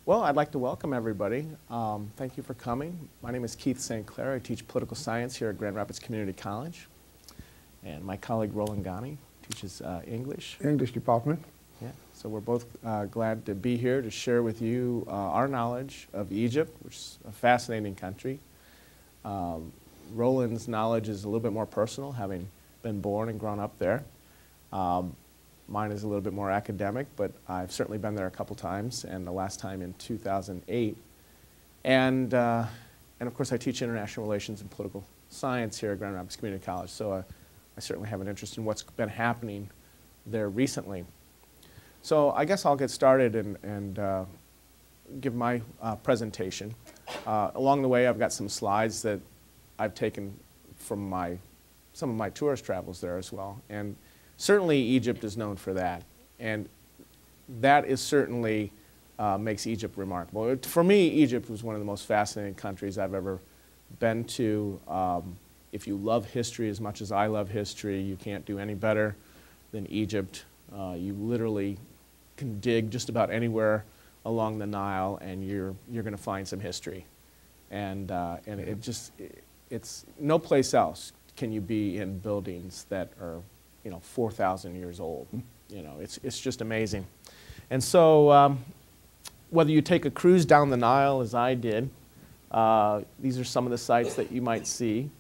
Well, I'd like to welcome everybody. Thank you for coming. My name is Keith St. Clair. I teach political science here at Grand Rapids Community College. And my colleague Roland Gani teaches English. English department. Yeah. So we're both glad to be here to share with you our knowledge of Egypt, which is a fascinating country. Roland's knowledge is a little bit more personal, having been born and grown up there. Mine is a little bit more academic, but I've certainly been there a couple times, and the last time in 2008. And of course, I teach international relations and political science here at Grand Rapids Community College, so I certainly have an interest in what's been happening there recently. So I guess I'll get started and give my presentation. Along the way, I've got some slides that I've taken from some of my tourist travels there as well. And certainly Egypt is known for that, and that is certainly makes Egypt remarkable. For me, Egypt was one of the most fascinating countries I've ever been to. If you love history as much as I love history, you can't do any better than Egypt. You literally can dig just about anywhere along the Nile, and you're going to find some history. And it's no place else can you be in buildings that are 4,000 years old. It's just amazing. And so whether you take a cruise down the Nile, as I did, these are some of the sites that you might see.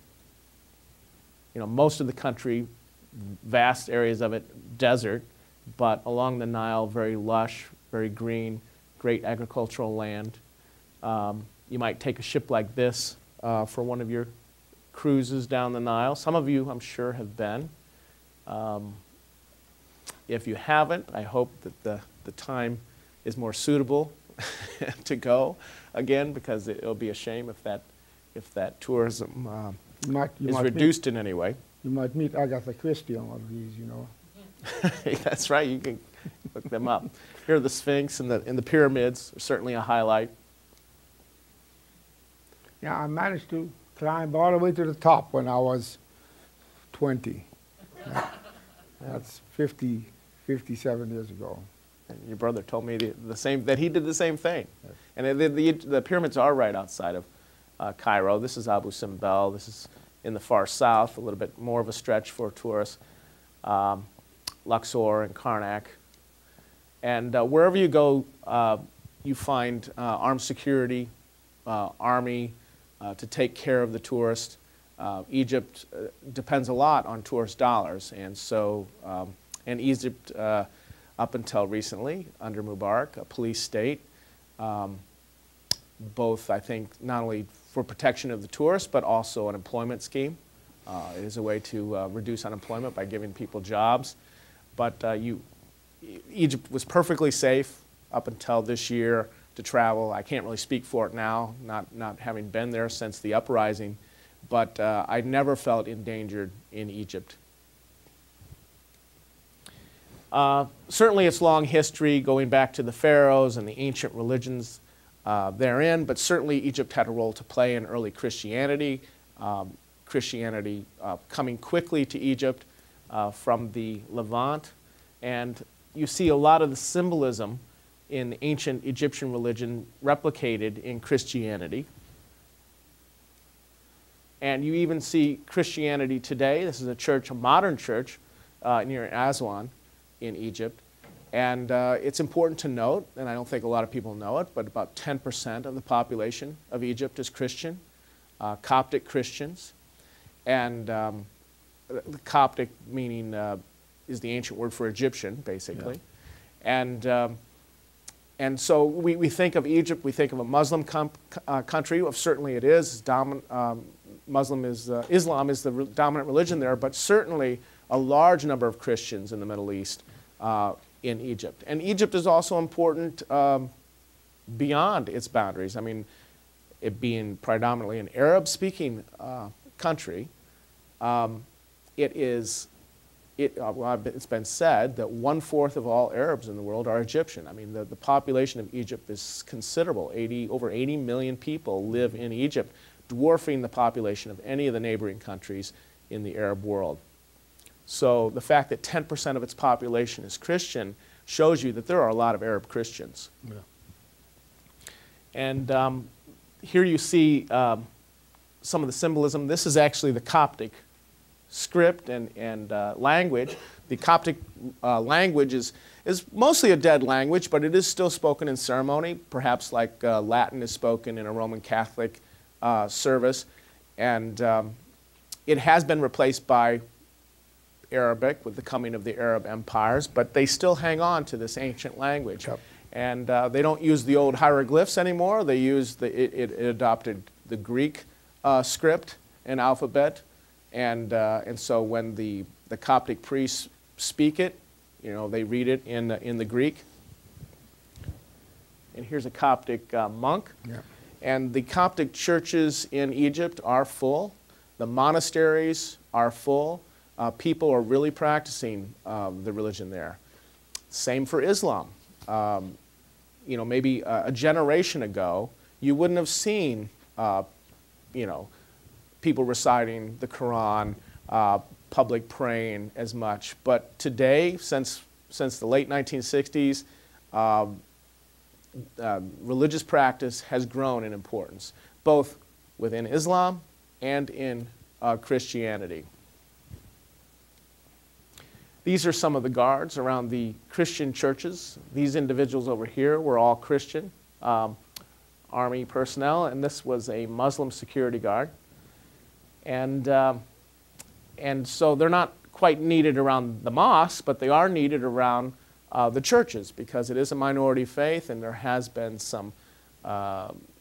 Most of the country, vast areas of it, desert, but along the Nile, very lush, very green, great agricultural land. You might take a ship like this for one of your cruises down the Nile. Some of you, I'm sure, have been. If you haven't, I hope that the time is more suitable to go again, because it'll be a shame if that tourism is reduced in any way. You might meet Agatha Christie on one of these, That's right, you can look them up. Here are the Sphinx and the pyramids are certainly a highlight. Yeah, I managed to climb all the way to the top when I was 20. That's 57 years ago. And your brother told me the same, that he did the same thing. Yes. And the pyramids are right outside of Cairo. This is Abu Simbel. This is in the far south, a little bit more of a stretch for tourists. Luxor and Karnak. And wherever you go, you find armed security, army to take care of the tourist. Egypt depends a lot on tourist dollars, and so and Egypt up until recently under Mubarak, a police state, both I think not only for protection of the tourists but also an employment scheme. It is a way to reduce unemployment by giving people jobs. But Egypt was perfectly safe up until this year to travel. I can't really speak for it now, not having been there since the uprising. But I never felt endangered in Egypt. Certainly its long history going back to the pharaohs and the ancient religions therein, but certainly Egypt had a role to play in early Christianity. Christianity coming quickly to Egypt from the Levant. And you see a lot of the symbolism in ancient Egyptian religion replicated in Christianity. And you even see Christianity today. This is a church, a modern church, near Aswan in Egypt. And it's important to note, and I don't think a lot of people know it, but about 10% of the population of Egypt is Christian, Coptic Christians. And the Coptic meaning is the ancient word for Egyptian, basically. Yeah. And so we think of Egypt, we think of a Muslim country. Well, certainly it is. Islam is the dominant religion there, but certainly a large number of Christians in the Middle East in Egypt. And Egypt is also important beyond its boundaries. I mean, it being predominantly an Arab-speaking country, it's been said that 1/4 of all Arabs in the world are Egyptian. I mean, the population of Egypt is considerable. Over 80 million people live in Egypt, dwarfing the population of any of the neighboring countries in the Arab world. So the fact that 10% of its population is Christian shows you that there are a lot of Arab Christians. Yeah. And here you see some of the symbolism. This is actually the Coptic script and language. The Coptic language is mostly a dead language, but it is still spoken in ceremony, perhaps like Latin is spoken in a Roman Catholic service. And it has been replaced by Arabic with the coming of the Arab empires, but they still hang on to this ancient language. Yep. And they don't use the old hieroglyphs anymore. They use it adopted the Greek script and alphabet. And so when the Coptic priests speak it, you know, they read it in the Greek. And here's a Coptic monk. Yeah. And the Coptic churches in Egypt are full. The monasteries are full. People are really practicing the religion there. Same for Islam. You know, maybe a generation ago, you wouldn't have seen, you know, people reciting the Quran, public praying as much. But today, since the late 1960s, religious practice has grown in importance, both within Islam and in Christianity. These are some of the guards around the Christian churches. These individuals over here were all Christian army personnel, and this was a Muslim security guard. And so they're not quite needed around the mosque, but they are needed around the churches because it is a minority faith, and there has been some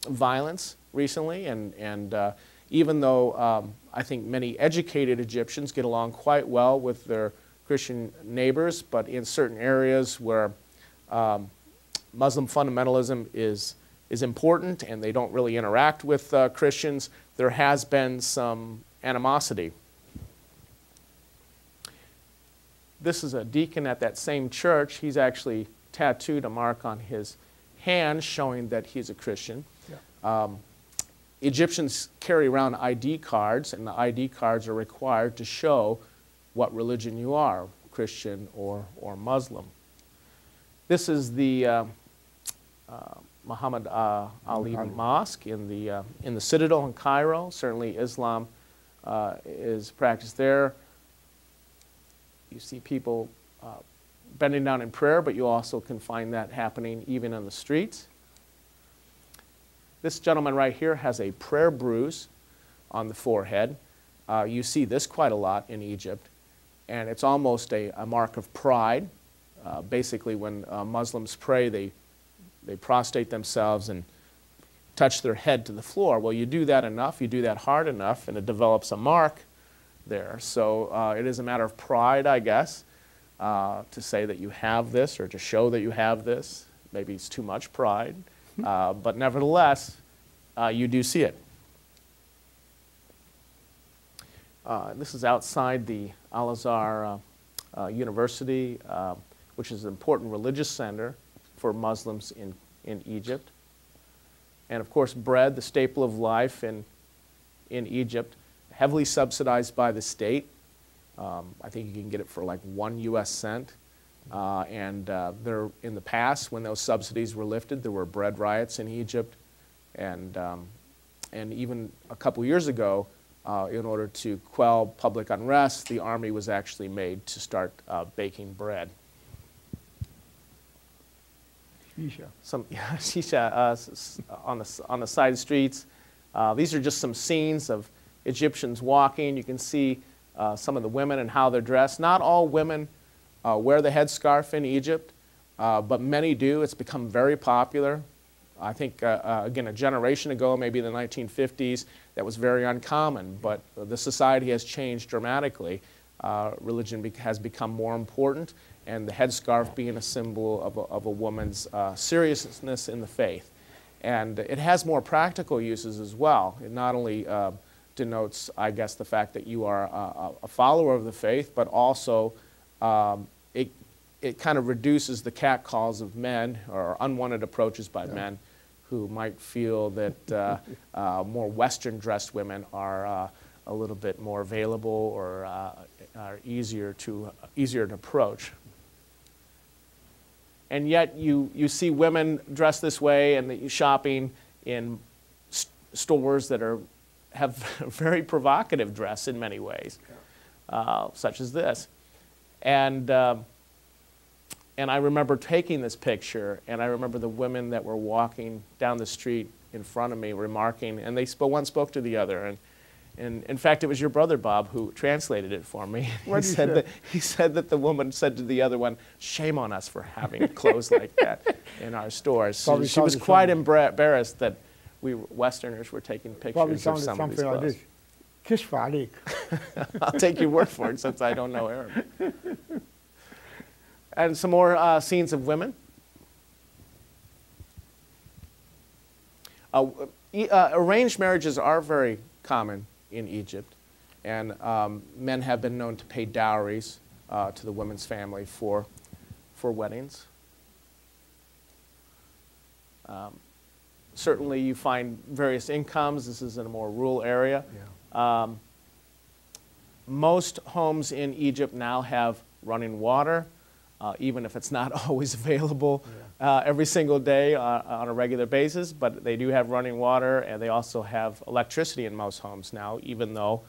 violence recently. And even though I think many educated Egyptians get along quite well with their Christian neighbors, but in certain areas where Muslim fundamentalism is important and they don't really interact with Christians, there has been some animosity. This is a deacon at that same church. He's actually tattooed a mark on his hand showing that he's a Christian. Yeah. Egyptians carry around ID cards, and the ID cards are required to show what religion you are, Christian or Muslim. This is the Muhammad Ali Mosque in the Citadel in Cairo. Certainly Islam is practiced there. You see people bending down in prayer, but you also can find that happening even on the streets. This gentleman right here has a prayer bruise on the forehead. You see this quite a lot in Egypt, and it's almost a mark of pride. Basically, when Muslims pray, they prostrate themselves and touch their head to the floor. Well, you do that enough, you do that hard enough, and it develops a mark there. So it is a matter of pride, I guess, to say that you have this or to show that you have this. Maybe it's too much pride, but nevertheless, you do see it. This is outside the Al-Azhar University, which is an important religious center for Muslims in Egypt. And of course, bread, the staple of life in Egypt, heavily subsidized by the state. I think you can get it for like 1 US cent. And there, in the past, when those subsidies were lifted, there were bread riots in Egypt. And even a couple years ago, in order to quell public unrest, the army was actually made to start baking bread. Shisha. Some shisha on the side streets. These are just some scenes of Egyptians walking. You can see some of the women and how they're dressed. Not all women wear the headscarf in Egypt, but many do. It's become very popular. I think, again, a generation ago, maybe in the 1950s, that was very uncommon, but the society has changed dramatically. Religion has become more important, and the headscarf being a symbol of a woman's seriousness in the faith. And it has more practical uses as well. It not only denotes, I guess, the fact that you are a follower of the faith, but also it kind of reduces the catcalls of men or unwanted approaches by men who might feel that more Western-dressed women are a little bit more available or are easier to approach. and yet you see women dressed this way and that you shopping in stores that have very provocative dress in many ways, such as this. And I remember taking this picture, and I remember the women that were walking down the street in front of me remarking, and one spoke to the other. And in fact, it was your brother, Bob, who translated it for me. What did he say? He said that the woman said to the other one, "Shame on us for having clothes like that in our stores." She was quite embarrassed that we Westerners were taking pictures of some of these clothes. Like this. Kishfa alik. I'll take your word for it since I don't know Arabic. And some more scenes of women. Arranged marriages are very common in Egypt, and men have been known to pay dowries to the woman's family for weddings. Certainly you find various incomes. This is in a more rural area. Yeah. Most homes in Egypt now have running water, even if it's not always available every single day on a regular basis, but they do have running water, and they also have electricity in most homes now, even though,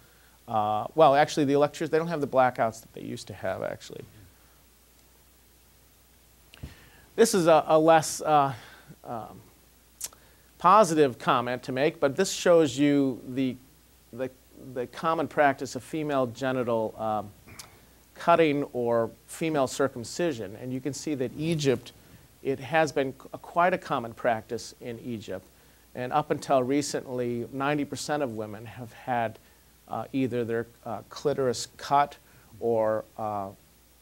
well, actually the electricity, they don't have the blackouts that they used to have, actually. This is a less positive comment to make, but this shows you the common practice of female genital cutting or female circumcision. And you can see that Egypt, it has been quite a common practice in Egypt. And up until recently, 90% of women have had either their clitoris cut or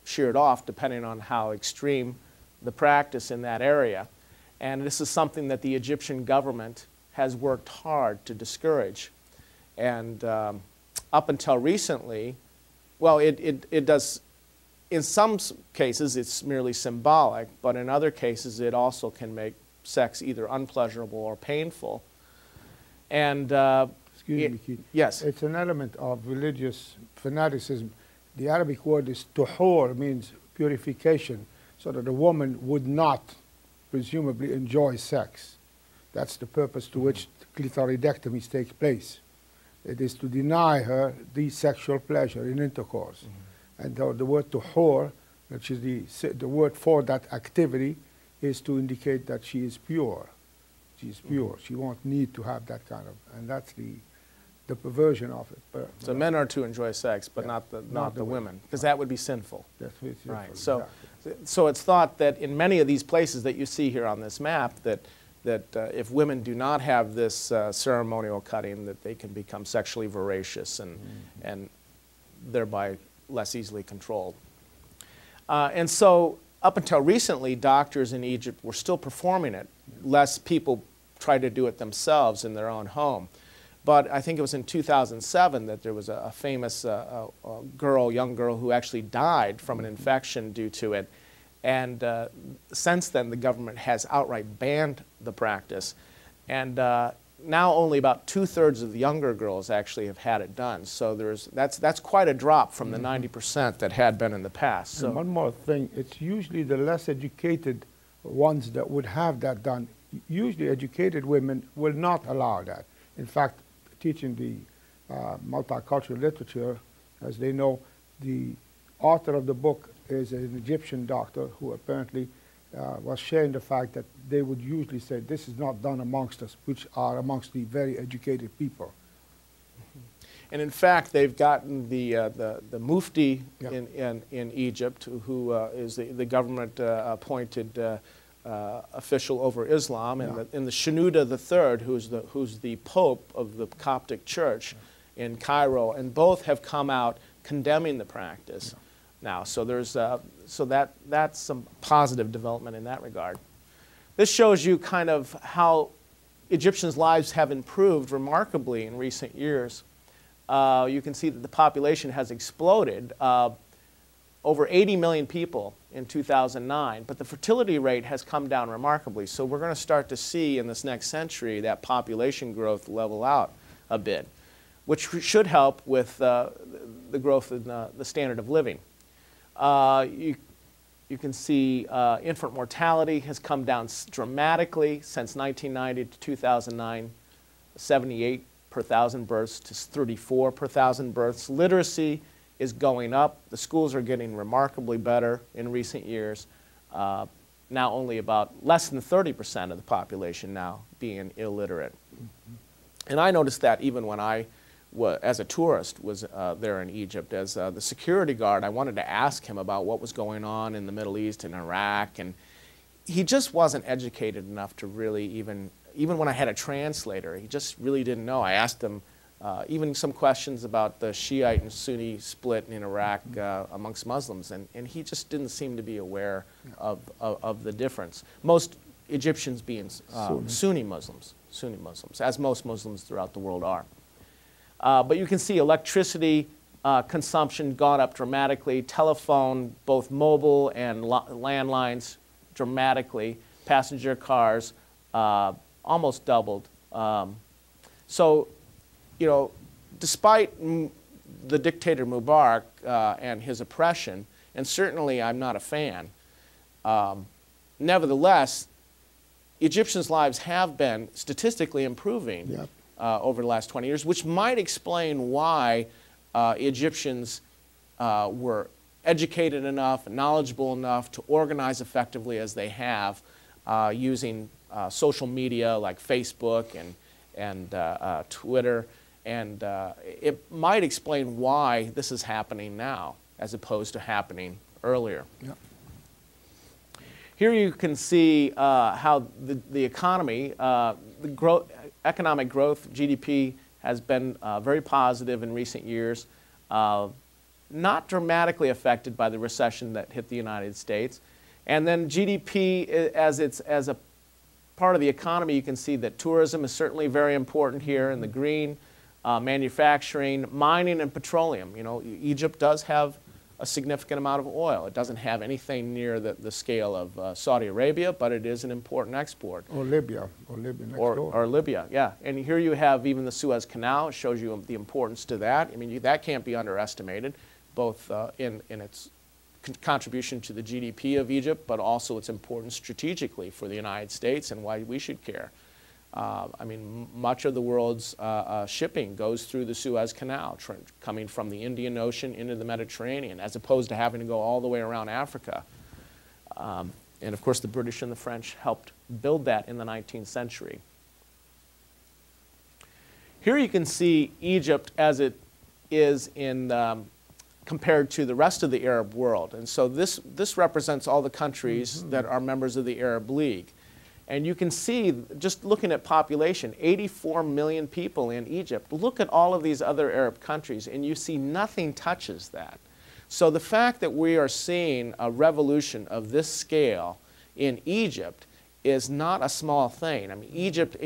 sheared off, depending on how extreme the practice in that area. And this is something that the Egyptian government has worked hard to discourage. And up until recently, well, it does, in some cases it's merely symbolic, but in other cases it also can make sex either unpleasurable or painful. And excuse me, Keith. Yes. It's an element of religious fanaticism. The Arabic word is tuhur, means purification, so that a woman would not presumably enjoy sex. That's the purpose to which clitoridectomies take place. It is to deny her the sexual pleasure in intercourse. And the word tuhur, which is the word for that activity, is to indicate that she is pure. She is pure. She won't need to have that kind of, and that's the perversion of it. So men are to enjoy sex, but not the women, because that would be sinful. That's sinful. Right. So, exactly. so it's thought that in many of these places that you see here on this map, that if women do not have this ceremonial cutting, that they can become sexually voracious and thereby less easily controlled. And so up until recently, doctors in Egypt were still performing it. Less people tried to do it themselves in their own home. But I think it was in 2007 that there was a famous young girl who actually died from an infection due to it. And since then, the government has outright banned the practice. And now only about 2/3 of the younger girls actually have had it done. So that's quite a drop from the 90% that had been in the past. So and one more thing, it's usually the less educated ones that would have that done. Usually educated women will not allow that. In fact, teaching the multicultural literature, as they know, the author of the book is an Egyptian doctor who apparently was sharing the fact that they would usually say, this is not done amongst us, which are amongst the very educated people. And in fact, they've gotten the Mufti in Egypt, who is the government appointed official over Islam, and the Shenouda III, who's the Pope of the Coptic Church in Cairo, and both have come out condemning the practice now. So there's that's some positive development in that regard. This shows you kind of how Egyptians' lives have improved remarkably in recent years. You can see that the population has exploded. Over 80 million people in 2009, but the fertility rate has come down remarkably. So we're going to start to see in this next century that population growth level out a bit, which should help with the growth in the standard of living. You can see infant mortality has come down dramatically since 1990 to 2009, 78 per thousand births to 34 per thousand births. Literacy is going up. The schools are getting remarkably better in recent years. Now only about less than 30% of the population now being illiterate. And I noticed that even when I, as a tourist, was there in Egypt. As the security guard, I wanted to ask him about what was going on in the Middle East and Iraq, and he just wasn't educated enough to really even when I had a translator, he just really didn't know. I asked him even some questions about the Shiite and Sunni split in Iraq amongst Muslims, and he just didn't seem to be aware of the difference. Most Egyptians being Sunni Muslims, as most Muslims throughout the world are. But you can see electricity consumption gone up dramatically, telephone, both mobile and landlines, dramatically, passenger cars, almost doubled. So, you know, despite the dictator Mubarak and his oppression, and certainly I'm not a fan, nevertheless, Egyptians' lives have been statistically improving over the last 20 years, which might explain why Egyptians were educated enough, knowledgeable enough to organize effectively as they have using social media like Facebook and Twitter. And it might explain why this is happening now as opposed to happening earlier. Yep. Here you can see how the economy, economic growth, GDP, has been very positive in recent years, not dramatically affected by the recession that hit the United States. And then GDP, as a part of the economy, you can see that tourism is certainly very important here in the green, manufacturing, mining, and petroleum. You know, Egypt does have a significant amount of oil. It doesn't have anything near the scale of Saudi Arabia, but it is an important export. Or Libya next door. Or Libya, yeah. And here you have even the Suez Canal. It shows you the importance to that. I mean, that can't be underestimated, both in its contribution to the GDP of Egypt, but also its importance strategically for the United States and why we should care. I mean, much of the world's shipping goes through the Suez Canal, coming from the Indian Ocean into the Mediterranean, as opposed to having to go all the way around Africa. And of course, the British and the French helped build that in the 19th century. Here you can see Egypt as it is in compared to the rest of the Arab world. And so this represents all the countries that are members of the Arab League. And you can see, just looking at population, 84 million people in Egypt. Look at all of these other Arab countries, and you see nothing touches that. So the fact that we are seeing a revolution of this scale in Egypt is not a small thing. I mean, Egypt,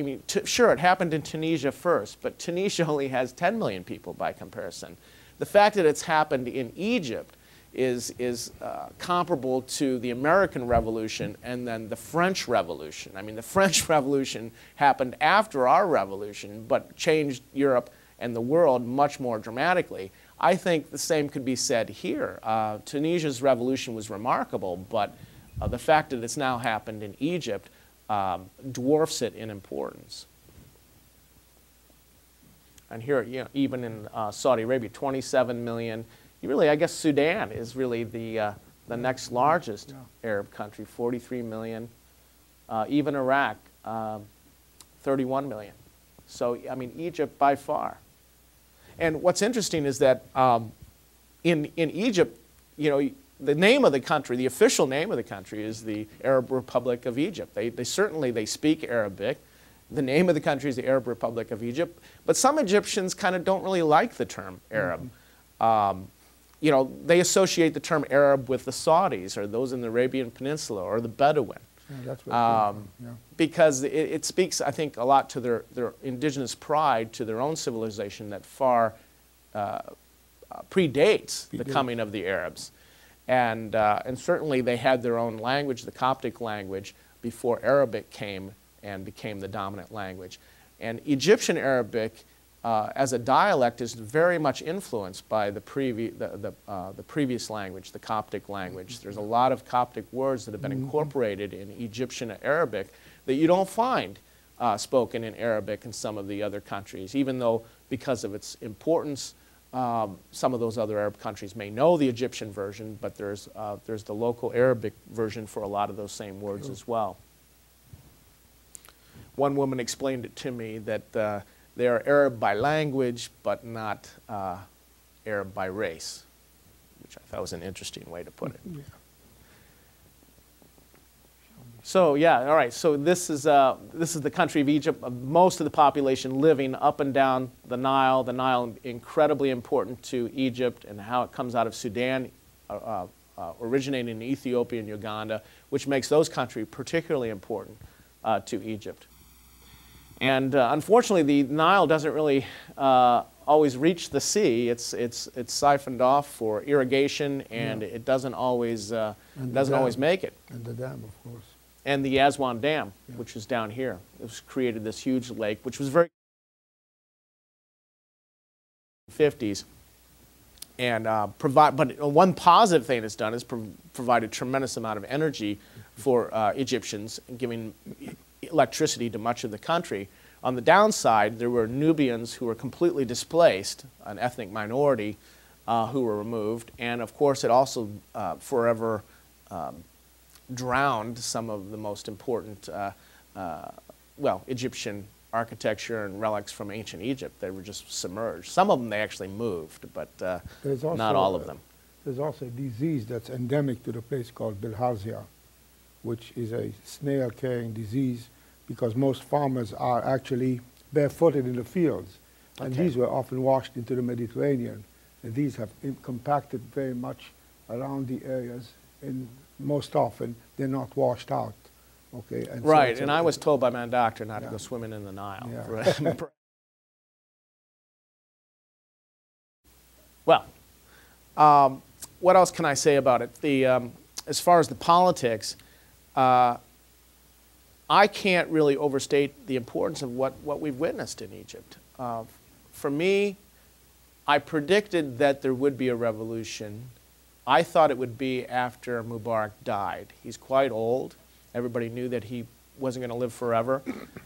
sure, it happened in Tunisia first, but Tunisia only has 10 million people by comparison. The fact that it's happened in Egypt is comparable to the American Revolution and then the French Revolution. I mean, the French Revolution happened after our revolution, but changed Europe and the world much more dramatically. I think the same could be said here. Tunisia's revolution was remarkable, but the fact that it's now happened in Egypt dwarfs it in importance. And here, you know, even in Saudi Arabia, 27 million. Really, I guess Sudan is really the next largest Arab country, 43 million. Even Iraq, 31 million. So, I mean, Egypt by far. And what's interesting is that in Egypt, you know, the name of the country, the official name of the country is the Arab Republic of Egypt. They certainly speak Arabic. The name of the country is the Arab Republic of Egypt. But some Egyptians kind of don't really like the term Arab. You know, they associate the term Arab with the Saudis or those in the Arabian Peninsula or the Bedouin. Yeah, that's what because it speaks, I think, a lot to their indigenous pride, to their own civilization that far predates the coming of the Arabs. And certainly they had their own language, the Coptic language, before Arabic came and became the dominant language. And Egyptian Arabic as a dialect is very much influenced by the previous language, the Coptic language. There's a lot of Coptic words that have been incorporated in Egyptian Arabic that you don't find spoken in Arabic in some of the other countries, even though because of its importance, some of those other Arab countries may know the Egyptian version, but there's the local Arabic version for a lot of those same words as well. One woman explained it to me that they are Arab by language, but not Arab by race, which I thought was an interesting way to put it. Yeah. So yeah, all right. So this is the country of Egypt. Most of the population living up and down the Nile. The Nile incredibly important to Egypt and how it comes out of Sudan, originating in Ethiopia and Uganda, which makes those countries particularly important to Egypt. And unfortunately, the Nile doesn't really always reach the sea. It's siphoned off for irrigation, and it doesn't always make it. And the dam, of course. And the Aswan Dam, which is down here. It was created this huge lake, which was very 50s. And but one positive thing it's done is provided a tremendous amount of energy for Egyptians, giving electricity to much of the country. On the downside, there were Nubians who were completely displaced, an ethnic minority who were removed. And of course, it also forever drowned some of the most important, Egyptian architecture and relics from ancient Egypt. They were just submerged. Some of them they actually moved, but not all of them. There's also a disease that's endemic to the place called bilharzia, which is a snail-carrying disease because most farmers are actually barefooted in the fields. And these were often washed into the Mediterranean. And these have compacted very much around the areas, and most often they're not washed out. Okay. And right, so and I was told by my doctor not to go swimming in the Nile. Yeah. Well, what else can I say about it? As far as the politics, I can't really overstate the importance of what we've witnessed in Egypt. For me, I predicted that there would be a revolution. I thought it would be after Mubarak died. He's quite old. Everybody knew that he wasn't going to live forever,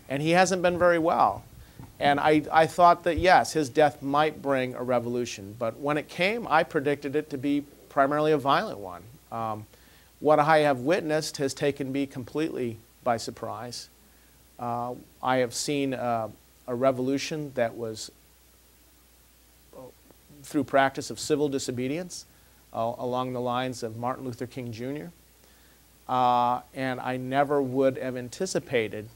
and he hasn't been very well. And I thought that, yes, his death might bring a revolution. But when it came, I predicted it to be primarily a violent one. What I have witnessed has taken me completely by surprise. I have seen a revolution that was through practice of civil disobedience along the lines of Martin Luther King Jr. And I never would have anticipated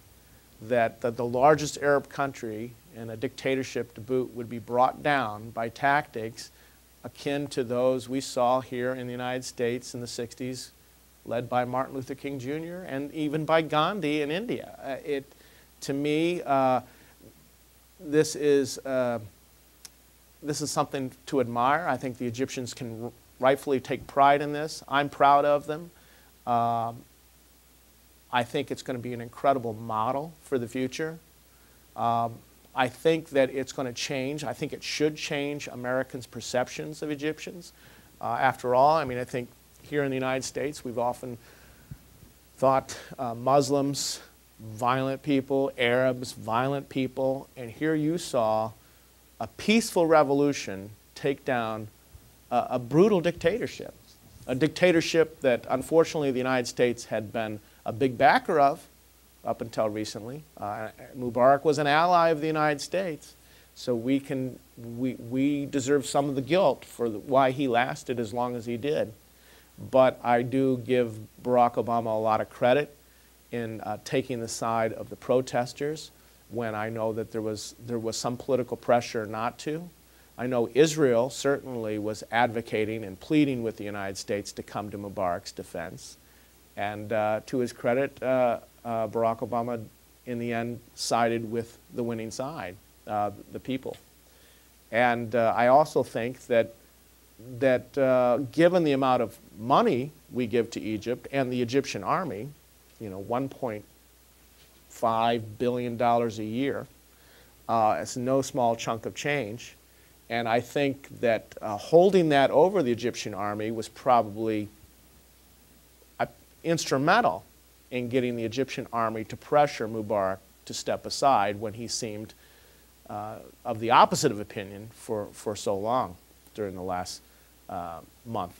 that the largest Arab country and a dictatorship to boot would be brought down by tactics akin to those we saw here in the United States in the 60s, led by Martin Luther King Jr. and even by Gandhi in India. To me, this is something to admire. I think the Egyptians can rightfully take pride in this. I'm proud of them. I think it's going to be an incredible model for the future. I think that it's going to change. I think it should change Americans' perceptions of Egyptians. After all, I mean, I think here in the United States, we've often thought Muslims, violent people, Arabs, violent people, and here you saw a peaceful revolution take down a brutal dictatorship, a dictatorship that unfortunately the United States had been a big backer of up until recently. Mubarak was an ally of the United States, so we deserve some of the guilt for why he lasted as long as he did. But I do give Barack Obama a lot of credit in taking the side of the protesters when I know that there was some political pressure not to. I know Israel certainly was advocating and pleading with the United States to come to Mubarak's defense. And to his credit, Barack Obama, in the end, sided with the winning side, the people. And I also think that given the amount of money we give to Egypt and the Egyptian army, $1.5 billion a year, It's no small chunk of change. And I think that holding that over the Egyptian army was probably instrumental in getting the Egyptian army to pressure Mubarak to step aside when he seemed of the opposite of opinion for so long during the last month.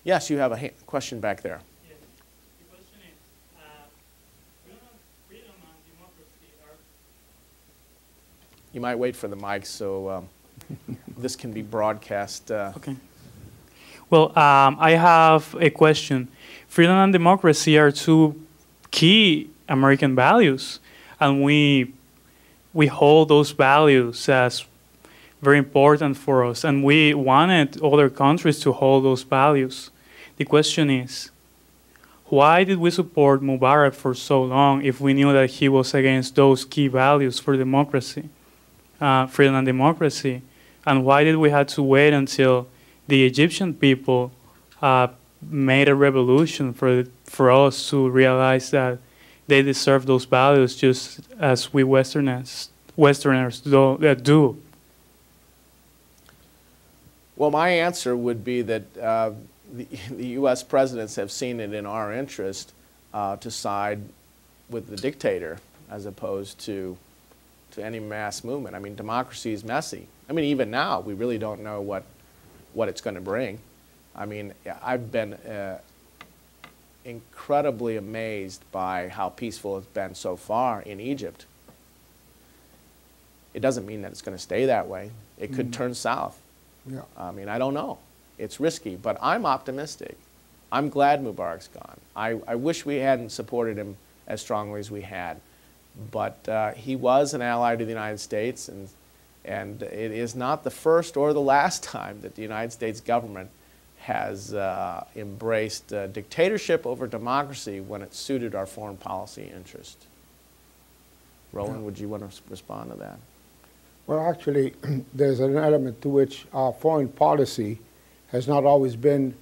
Yes, you have a question back there. Yes. The question is, freedom and democracy are... You might wait for the mic so this can be broadcast. Okay. Well, I have a question. Freedom and democracy are two key American values, and we hold those values as very important for us, and we wanted other countries to hold those values. The question is, why did we support Mubarak for so long if we knew that he was against those key values for democracy, freedom and democracy? And why did we have to wait until the Egyptian people made a revolution for us to realize that they deserve those values just as we Westerners do? Well, my answer would be that the U.S. presidents have seen it in our interest to side with the dictator as opposed to any mass movement. I mean, democracy is messy. I mean, even now, we really don't know what it's going to bring. I mean, I've been incredibly amazed by how peaceful it's been so far in Egypt. It doesn't mean that it's going to stay that way. It could turn south. Yeah. I mean, I don't know. It's risky, but I'm optimistic. I'm glad Mubarak's gone. I wish we hadn't supported him as strongly as we had, but he was an ally to the United States, and it is not the first or the last time that the United States government has embraced dictatorship over democracy when it suited our foreign policy interest. Roland, would you want to respond to that? Well, actually, there's an element to which our foreign policy has not always been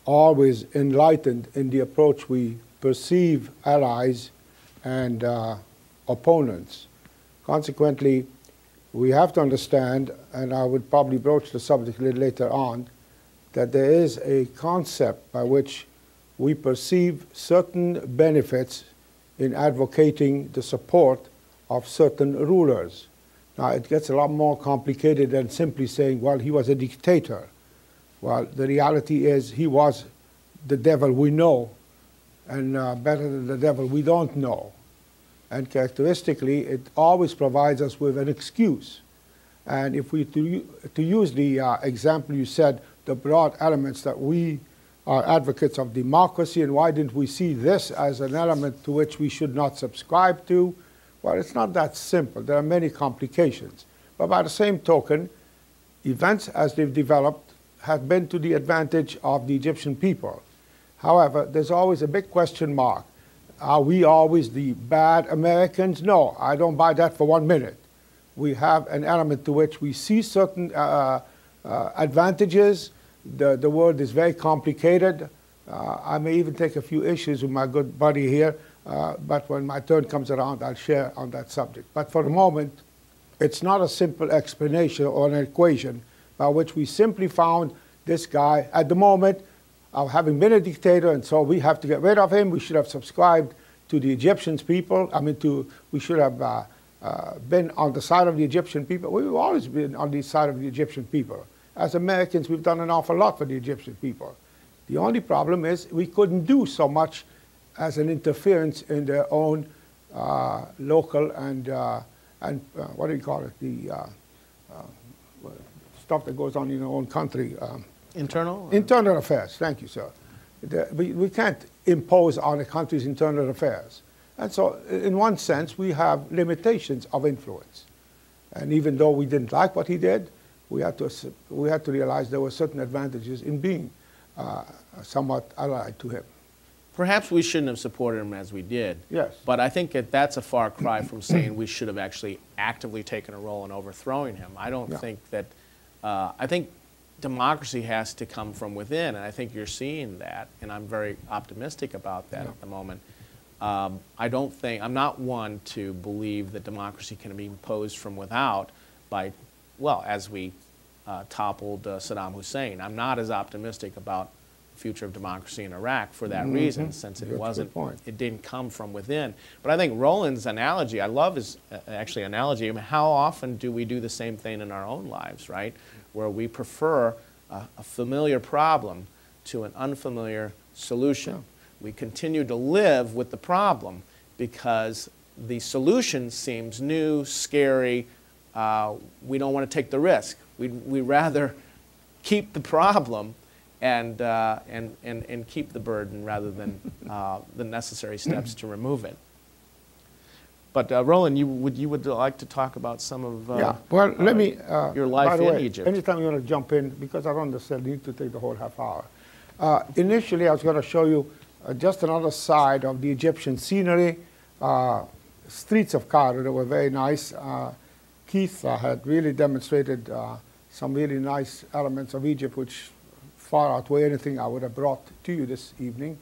enlightened in the approach we perceive allies and opponents. Consequently, we have to understand, and I would probably broach the subject a little later on, that there is a concept by which we perceive certain benefits in advocating the support of certain rulers. Now, it gets a lot more complicated than simply saying, well, he was a dictator. Well, the reality is he was the devil we know, and better than the devil we don't know. And characteristically, it always provides us with an excuse. And if we, to use the example you said, the broad elements that we are advocates of democracy, and why didn't we see this as an element to which we should not subscribe to? Well, it's not that simple. There are many complications. But by the same token, events as they've developed have been to the advantage of the Egyptian people. However, there's always a big question mark. Are we always the bad Americans? No, I don't buy that for 1 minute. We have an element to which we see certain advantages. The world is very complicated. I may even take a few issues with my good buddy here, but when my turn comes around, I'll share on that subject. But for the moment, it's not a simple explanation or an equation by which we simply found this guy at the moment of having been a dictator, and so we have to get rid of him. We should have subscribed to the Egyptian people. We should have been on the side of the Egyptian people. We've always been on the side of the Egyptian people. As Americans, we've done an awful lot for the Egyptian people. The only problem is we couldn't do so much as an interference in their own local and what do you call it, the stuff that goes on in our own country. Internal? Internal affairs, thank you, sir. We can't impose on a country's internal affairs. And so, in one sense, we have limitations of influence. And even though we didn't like what he did, we had to realize there were certain advantages in being somewhat allied to him. Perhaps we shouldn't have supported him as we did. Yes. But I think that that's a far cry from saying we should have actually actively taken a role in overthrowing him. I don't think that, I think democracy has to come from within, and I think you're seeing that, and I'm very optimistic about that at the moment. I'm not one to believe that democracy can be imposed from without by, well, as we toppled Saddam Hussein. I'm not as optimistic about the future of democracy in Iraq for that reason, since it didn't come from within. But I think Roland's analogy, I love his actually analogy. I mean, how often do we do the same thing in our own lives, right? Where we prefer a familiar problem to an unfamiliar solution. Yeah. We continue to live with the problem because the solution seems new, scary. We don't want to take the risk. We'd rather keep the problem and keep the burden rather than the necessary steps to remove it. But Roland, you would like to talk about some of well, let me your life by the in way, Egypt. Anytime you want to jump in, because I don't necessarily need to take the whole half hour. Initially, I was going to show you just another side of the Egyptian scenery. Streets of Cairo, they were very nice. Keith had really demonstrated some really nice elements of Egypt, which far outweigh anything I would have brought to you this evening.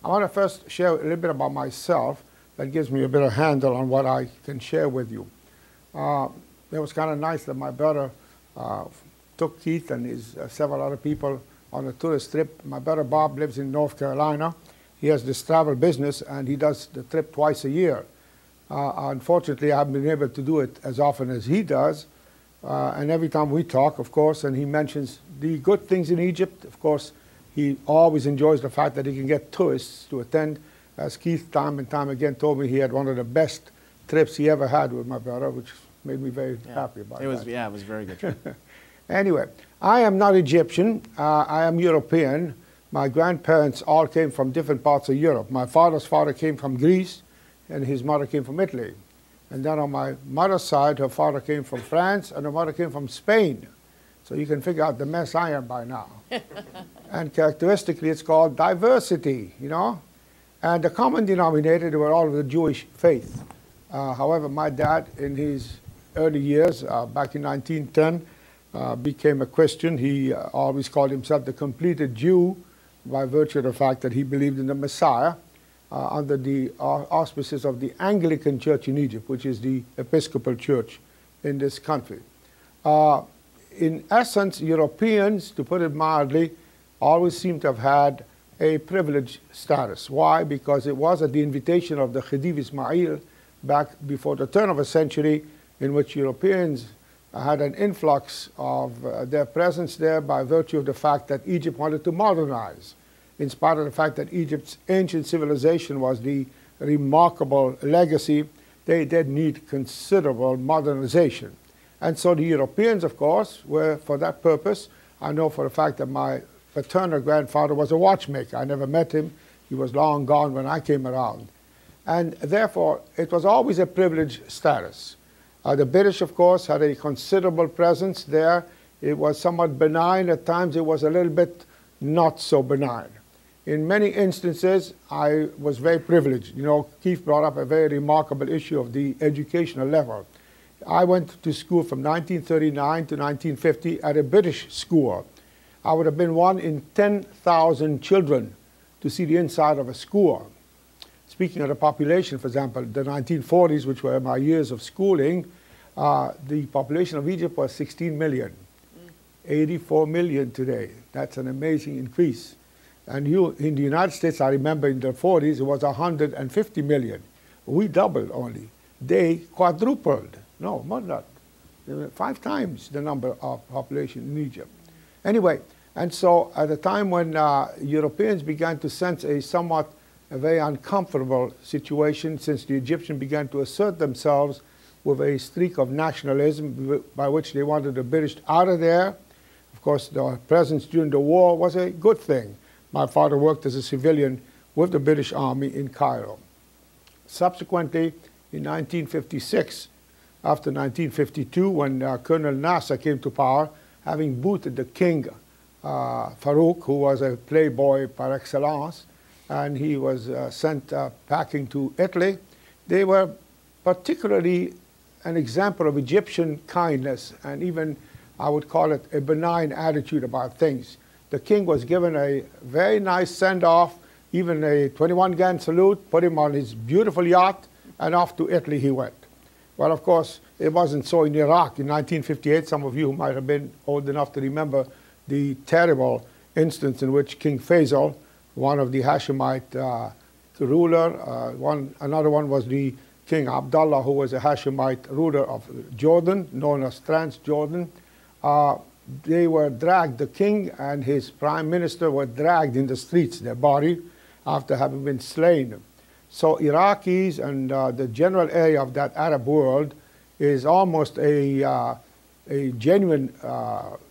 I want to first share a little bit about myself. That gives me a bit of handle on what I can share with you. It was kind of nice that my brother took Keith and his several other people on a tourist trip. My brother Bob lives in North Carolina. He has this travel business, and he does the trip twice a year. Unfortunately, I haven't been able to do it as often as he does. And every time we talk, of course, and he mentions the good things in Egypt, of course, he always enjoys the fact that he can get tourists to attend. As Keith time and time again told me, he had one of the best trips he ever had with my brother, which made me very happy about that. Yeah, it was a very good trip. Anyway, I am not Egyptian. I am European. My grandparents all came from different parts of Europe. My father's father came from Greece, and his mother came from Italy. And then on my mother's side, her father came from France, and her mother came from Spain. So you can figure out the mess I am by now. And characteristically, it's called diversity, you know? And the common denominator, they were all of the Jewish faith. However, my dad, in his early years, back in 1910, became a Christian. He always called himself the completed Jew by virtue of the fact that he believed in the Messiah under the auspices of the Anglican Church in Egypt, which is the Episcopal Church in this country. In essence, Europeans, to put it mildly, always seem to have had a privileged status. Why? Because it was at the invitation of the Khedive Ismail back before the turn of a century, in which Europeans had an influx of their presence there by virtue of the fact that Egypt wanted to modernize. In spite of the fact that Egypt's ancient civilization was the remarkable legacy, they did need considerable modernization. And so the Europeans, of course, were for that purpose. I know for a fact that my paternal grandfather was a watchmaker. I never met him. He was long gone when I came around. And therefore, it was always a privileged status. The British, of course, had a considerable presence there. It was somewhat benign. At times, it was a little bit not so benign. In many instances, I was very privileged. You know, Keith brought up a very remarkable issue of the educational level. I went to school from 1939 to 1950 at a British school. I would have been one in 10,000 children to see the inside of a school. Speaking of the population, for example, the 1940s, which were my years of schooling, the population of Egypt was 16 million. 84 million today. That's an amazing increase. And in the United States, I remember in the 40s, it was 150 million. We doubled only. They quadrupled. No, more than that. 5 times the number of population in Egypt. Anyway, and so at the time when Europeans began to sense a very uncomfortable situation, since the Egyptians began to assert themselves with a streak of nationalism by which they wanted the British out of there. Of course, their presence during the war was a good thing. My father worked as a civilian with the British Army in Cairo. Subsequently, in 1956, after 1952, when Colonel Nasser came to power, having booted the king, Farouk, who was a playboy par excellence, and he was sent packing to Italy, they were particularly an example of Egyptian kindness, and even, I would call it, a benign attitude about things. The king was given a very nice send-off. even a 21-gun salute, put him on his beautiful yacht, and off to Italy he went. Well, of course, it wasn't so in Iraq. In 1958, some of you who might have been old enough to remember the terrible instance in which King Faisal, one of the Hashemite ruler, another one was the King Abdullah, who was a Hashemite ruler of Jordan, known as Transjordan. They were dragged, the king and his prime minister were dragged in the streets, their body, after having been slain. So Iraqis and the general area of that Arab world is almost a genuine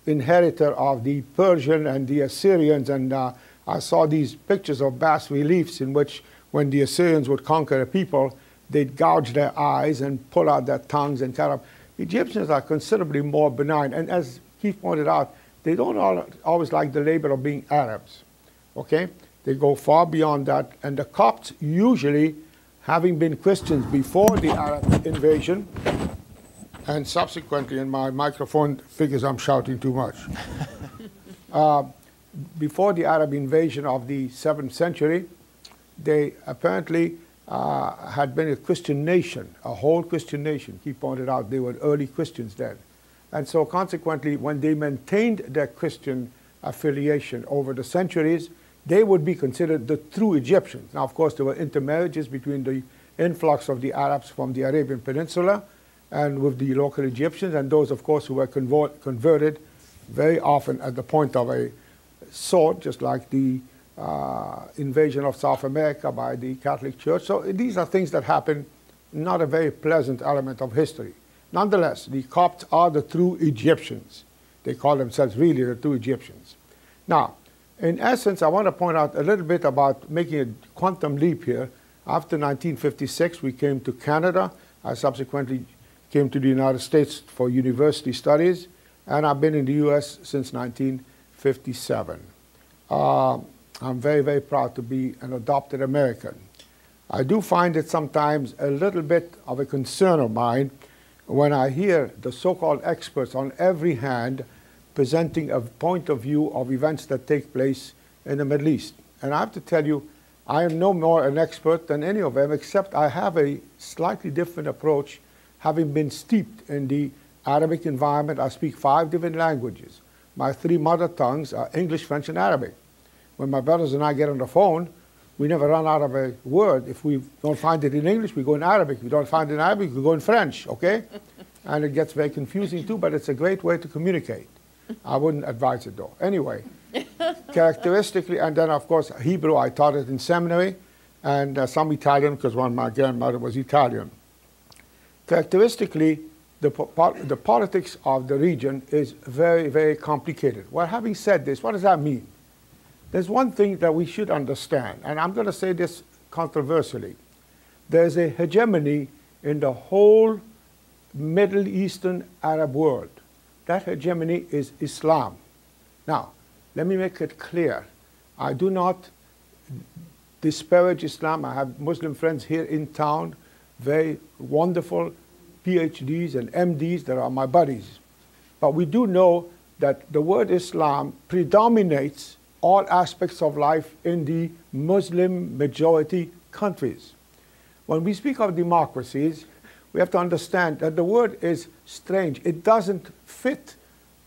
inheritor of the Persian and the Assyrians. And I saw these pictures of bas reliefs in which when the Assyrians would conquer a people, they'd gouge their eyes and pull out their tongues and kind of. Egyptians are considerably more benign. And as Keith pointed out, they don't always like the label of being Arabs, okay? They go far beyond that. And the Copts, usually, having been Christians before the Arab invasion, and subsequently, in my microphone figures I'm shouting too much. Before the Arab invasion of the 7th century, they apparently had been a Christian nation, a whole Christian nation. He pointed out they were early Christians then. And so consequently, when they maintained their Christian affiliation over the centuries, they would be considered the true Egyptians. Now, of course, there were intermarriages between the influx of the Arabs from the Arabian Peninsula and with the local Egyptians, and those, of course, who were converted very often at the point of a sword, just like the invasion of South America by the Catholic Church. So these are things that happen, not a very pleasant element of history. Nonetheless, the Copts are the true Egyptians. They call themselves really the true Egyptians. Now, in essence, I want to point out a little bit about making a quantum leap here. After 1956, we came to Canada. I subsequently came to the United States for university studies, and I've been in the U.S. since 1957. I'm very, very proud to be an adopted American. I do find it sometimes a little bit of a concern of mine when I hear the so-called experts on every hand presenting a point of view of events that take place in the Middle East. And I have to tell you, I am no more an expert than any of them, except I have a slightly different approach, having been steeped in the Arabic environment. I speak 5 different languages. My 3 mother tongues are English, French, and Arabic. When my brothers and I get on the phone, we never run out of a word. If we don't find it in English, we go in Arabic. If we don't find it in Arabic, we go in French, okay? And it gets very confusing too, but it's a great way to communicate. I wouldn't advise it though. Anyway, characteristically, and then of course Hebrew, I taught it in seminary, and some Italian, because my grandmother was Italian. Characteristically, the politics of the region is very, very complicated. Well, having said this, what does that mean? There's one thing that we should understand, and I'm going to say this controversially. There's a hegemony in the whole Middle Eastern Arab world. That hegemony is Islam. Now, let me make it clear. I do not disparage Islam. I have Muslim friends here in town, very wonderful PhDs and MDs that are my buddies. But we do know that the word Islam predominates all aspects of life in the Muslim majority countries. When we speak of democracies, we have to understand that the word is strange. It doesn't fit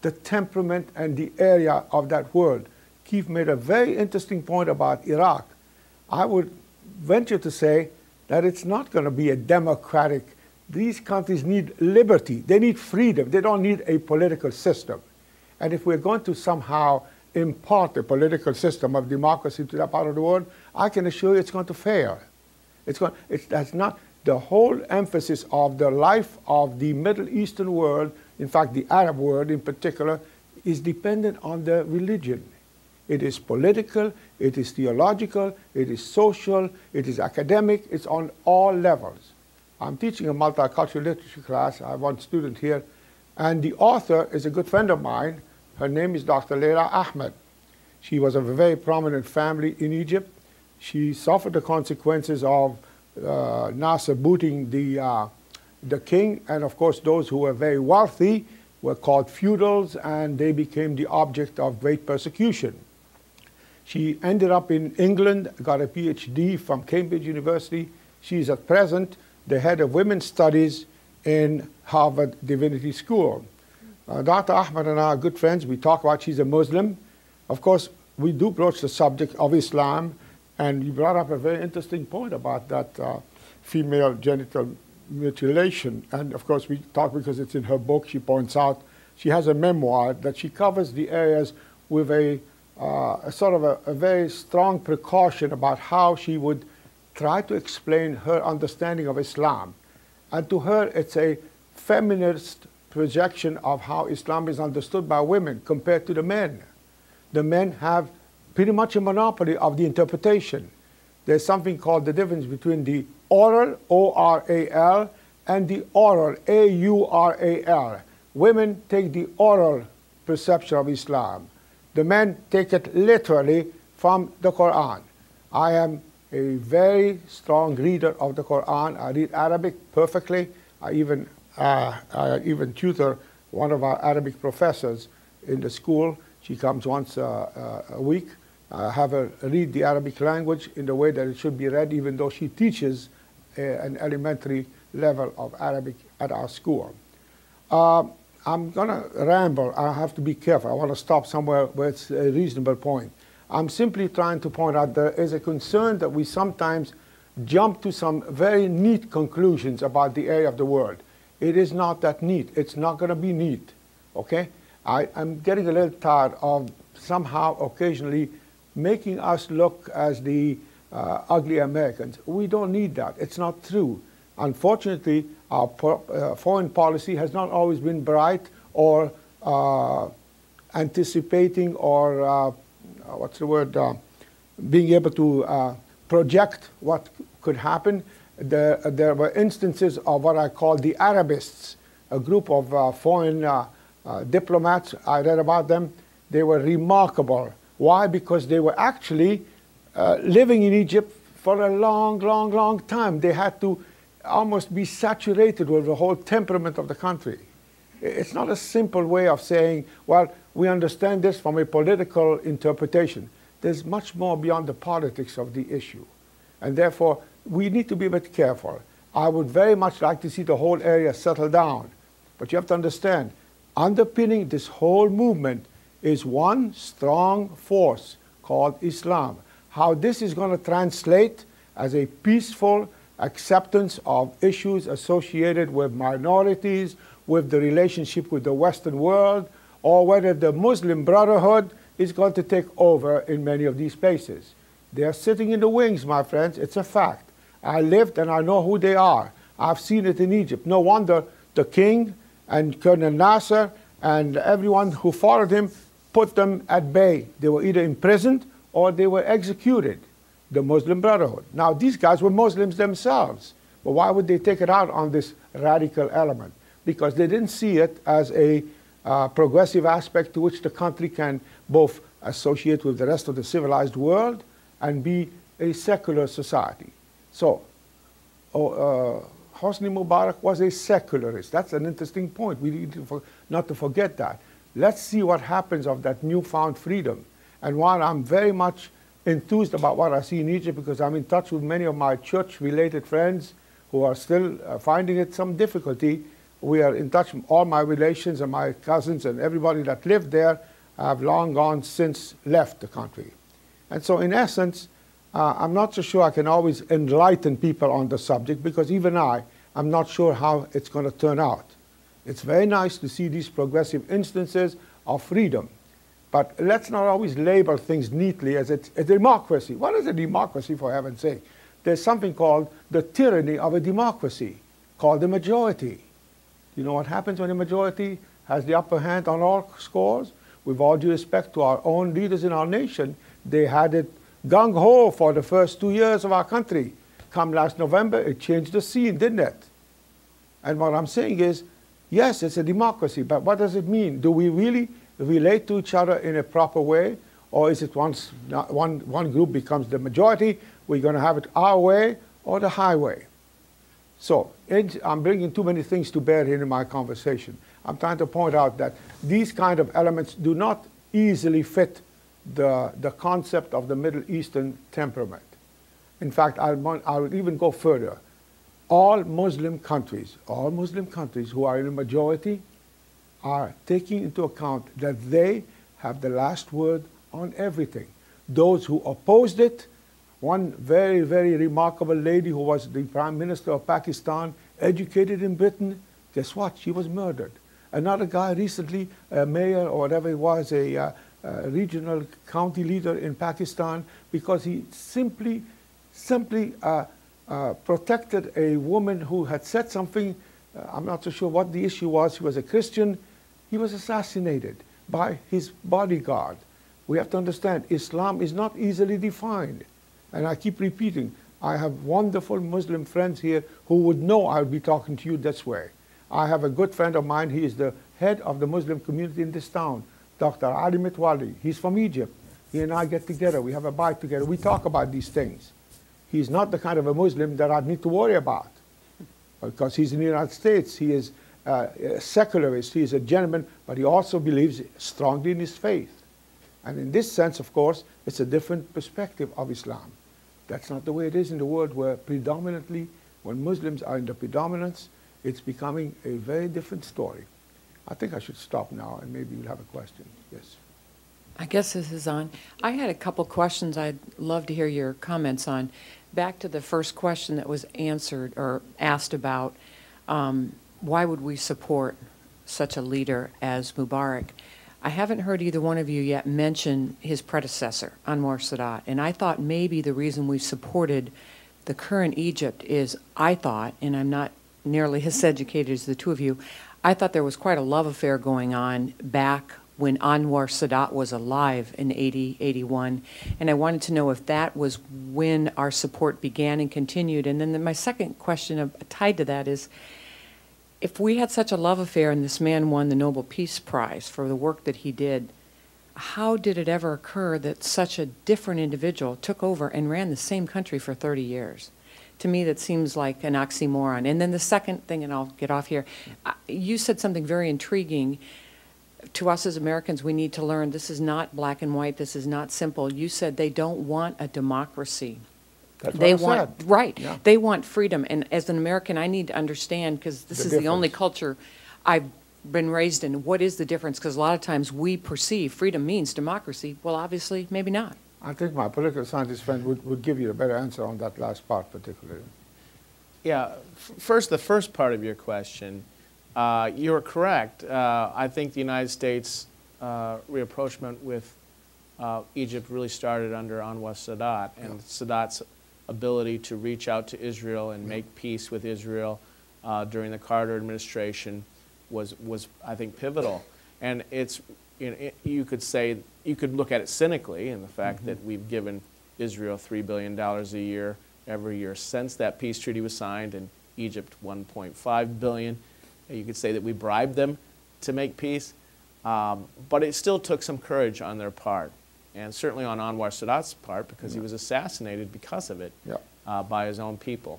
the temperament and the area of that world. Keith made a very interesting point about Iraq. I would venture to say that it's not going to be a democratic. These countries need liberty. They need freedom. They don't need a political system. And if we're going to somehow impart a political system of democracy to that part of the world, I can assure you it's going to fail. That's not the whole emphasis of the life of the Middle Eastern world, in fact the Arab world in particular, is dependent on the religion. It is political, it is theological, it is social, it is academic, it's on all levels. I'm teaching a multicultural literature class. I have one student here, and the author is a good friend of mine. Her name is Dr. Leila Ahmed. She was of a very prominent family in Egypt. She suffered the consequences of Nasser booting the king, and of course those who were very wealthy were called feudals, and they became the object of great persecution. She ended up in England, got a PhD from Cambridge University. She is at present the head of women's studies in Harvard Divinity School. Dr. Ahmed and I are good friends. We talk about she's a Muslim. Of course, we do broach the subject of Islam, and you brought up a very interesting point about that female genital mutilation. And of course, we talk because it's in her book. She points out she has a memoir that she covers the areas with a sort of a very strong precaution about how she would try to explain her understanding of Islam. And to her, it's a feminist projection of how Islam is understood by women compared to the men. The men have pretty much a monopoly of the interpretation. There's something called the difference between the oral, O-R-A-L, and the oral, A-U-R-A-L. Women take the oral perception of Islam. The men take it literally from the Quran. I am a very strong reader of the Quran. I read Arabic perfectly. I even tutor one of our Arabic professors in the school. She comes once a week. I have her read the Arabic language in the way that it should be read, even though she teaches an elementary level of Arabic at our school. I'm going to ramble. I have to be careful. I want to stop somewhere where it's a reasonable point. I'm simply trying to point out there is a concern that we sometimes jump to some very neat conclusions about the area of the world. It is not that neat. It's not going to be neat, okay? I'm getting a little tired of somehow occasionally making us look as the ugly Americans. We don't need that. It's not true. Unfortunately, our foreign policy has not always been bright or anticipating or, what's the word, being able to project what could happen. There were instances of what I call the Arabists, a group of foreign diplomats. I read about them. They were remarkable. Why? Because they were actually living in Egypt for a long, long, long time. They had to almost be saturated with the whole temperament of the country. It's not a simple way of saying, well, we understand this from a political interpretation. There's much more beyond the politics of the issue. And therefore, we need to be a bit careful. I would very much like to see the whole area settle down. But you have to understand, underpinning this whole movement is one strong force called Islam. How this is going to translate as a peaceful acceptance of issues associated with minorities, with the relationship with the Western world, or whether the Muslim Brotherhood is going to take over in many of these places. They are sitting in the wings, my friends. It's a fact. I lived and I know who they are. I've seen it in Egypt. No wonder the king and Colonel Nasser and everyone who followed him put them at bay. They were either imprisoned or they were executed. The Muslim Brotherhood. Now, these guys were Muslims themselves, but why would they take it out on this radical element? Because they didn't see it as a progressive aspect to which the country can both associate with the rest of the civilized world and be a secular society. So, Hosni Mubarak was a secularist. That's an interesting point. We need to not to forget that. Let's see what happens of that newfound freedom. And while I'm very much enthused about what I see in Egypt, because I'm in touch with many of my church-related friends who are still finding it some difficulty. We are in touch with all my relations and my cousins and everybody that lived there have long gone since left the country. And so in essence, I'm not so sure I can always enlighten people on the subject, because even I'm not sure how it's going to turn out. It's very nice to see these progressive instances of freedom. But let's not always label things neatly as it's a democracy. What is a democracy, for heaven's sake? There's something called the tyranny of a democracy, called the majority. You know what happens when a majority has the upper hand on all scores? With all due respect to our own leaders in our nation, they had it gung-ho for the first 2 years of our country. Come last November, it changed the scene, didn't it? And what I'm saying is, yes, it's a democracy, but what does it mean? Do we really relate to each other in a proper way? Or is it once one group becomes the majority, we're going to have it our way or the highway? So I'm bringing too many things to bear here in my conversation. I'm trying to point out that these kind of elements do not easily fit the concept of the Middle Eastern temperament. In fact, I would even go further. All Muslim countries who are in a majority are taking into account that they have the last word on everything. Those who opposed it, one very, very remarkable lady who was the Prime Minister of Pakistan, educated in Britain, guess what? She was murdered. Another guy recently, a mayor or whatever he was, a regional county leader in Pakistan, because he simply protected a woman who had said something. I'm not so sure what the issue was. He was a Christian. He was assassinated by his bodyguard. We have to understand, Islam is not easily defined. And I keep repeating, I have wonderful Muslim friends here who would know I'll be talking to you this way. I have a good friend of mine. He is the head of the Muslim community in this town, Dr. Ali Mitwali. He's from Egypt. He and I get together. We have a bite together. We talk about these things. He's not the kind of a Muslim that I need to worry about, because he's in the United States. He is a secularist. He is a gentleman, but he also believes strongly in his faith. And in this sense, of course, it's a different perspective of Islam. That's not the way it is in the world, where predominantly, when Muslims are in the predominance, it's becoming a very different story. I think I should stop now, and maybe you'll have a question. Yes. I guess this is on. I had a couple questions I'd love to hear your comments on. Back to the first question that was answered or asked about, why would we support such a leader as Mubarak? I haven't heard either one of you yet mention his predecessor, Anwar Sadat, and I thought maybe the reason we supported the current Egypt is, I thought, and I'm not nearly as educated as the two of you, I thought there was quite a love affair going on back when Anwar Sadat was alive in 80, 81, and I wanted to know if that was when our support began and continued. And then my second question tied to that is, if we had such a love affair and this man won the Nobel Peace Prize for the work that he did, how did it ever occur that such a different individual took over and ran the same country for 30 years? To me, that seems like an oxymoron. And then the second thing, and I'll get off here, you said something very intriguing. To us as Americans, we need to learn this is not black and white, this is not simple. You said they don't want a democracy. That's They what I want, said. right, Yeah. they want freedom. And as an American, I need to understand, because this The is the only difference. culture I've been raised in. What is the difference? Because a lot of times we perceive freedom means democracy. Well, obviously, maybe not. I think my political scientist friend would give you a better answer on that last part particularly. Yeah, first, the first part of your question, you're correct. I think the United States rapprochement with Egypt really started under Anwar Sadat, and Sadat's ability to reach out to Israel and make peace with Israel during the Carter administration was I think, pivotal. And it's, you could say, you could look at it cynically in the fact that we've given Israel $3 billion a year every year since that peace treaty was signed, and Egypt $1.5 billion. You could say that we bribed them to make peace, but it still took some courage on their part, and certainly on Anwar Sadat's part, because he was assassinated because of it by his own people.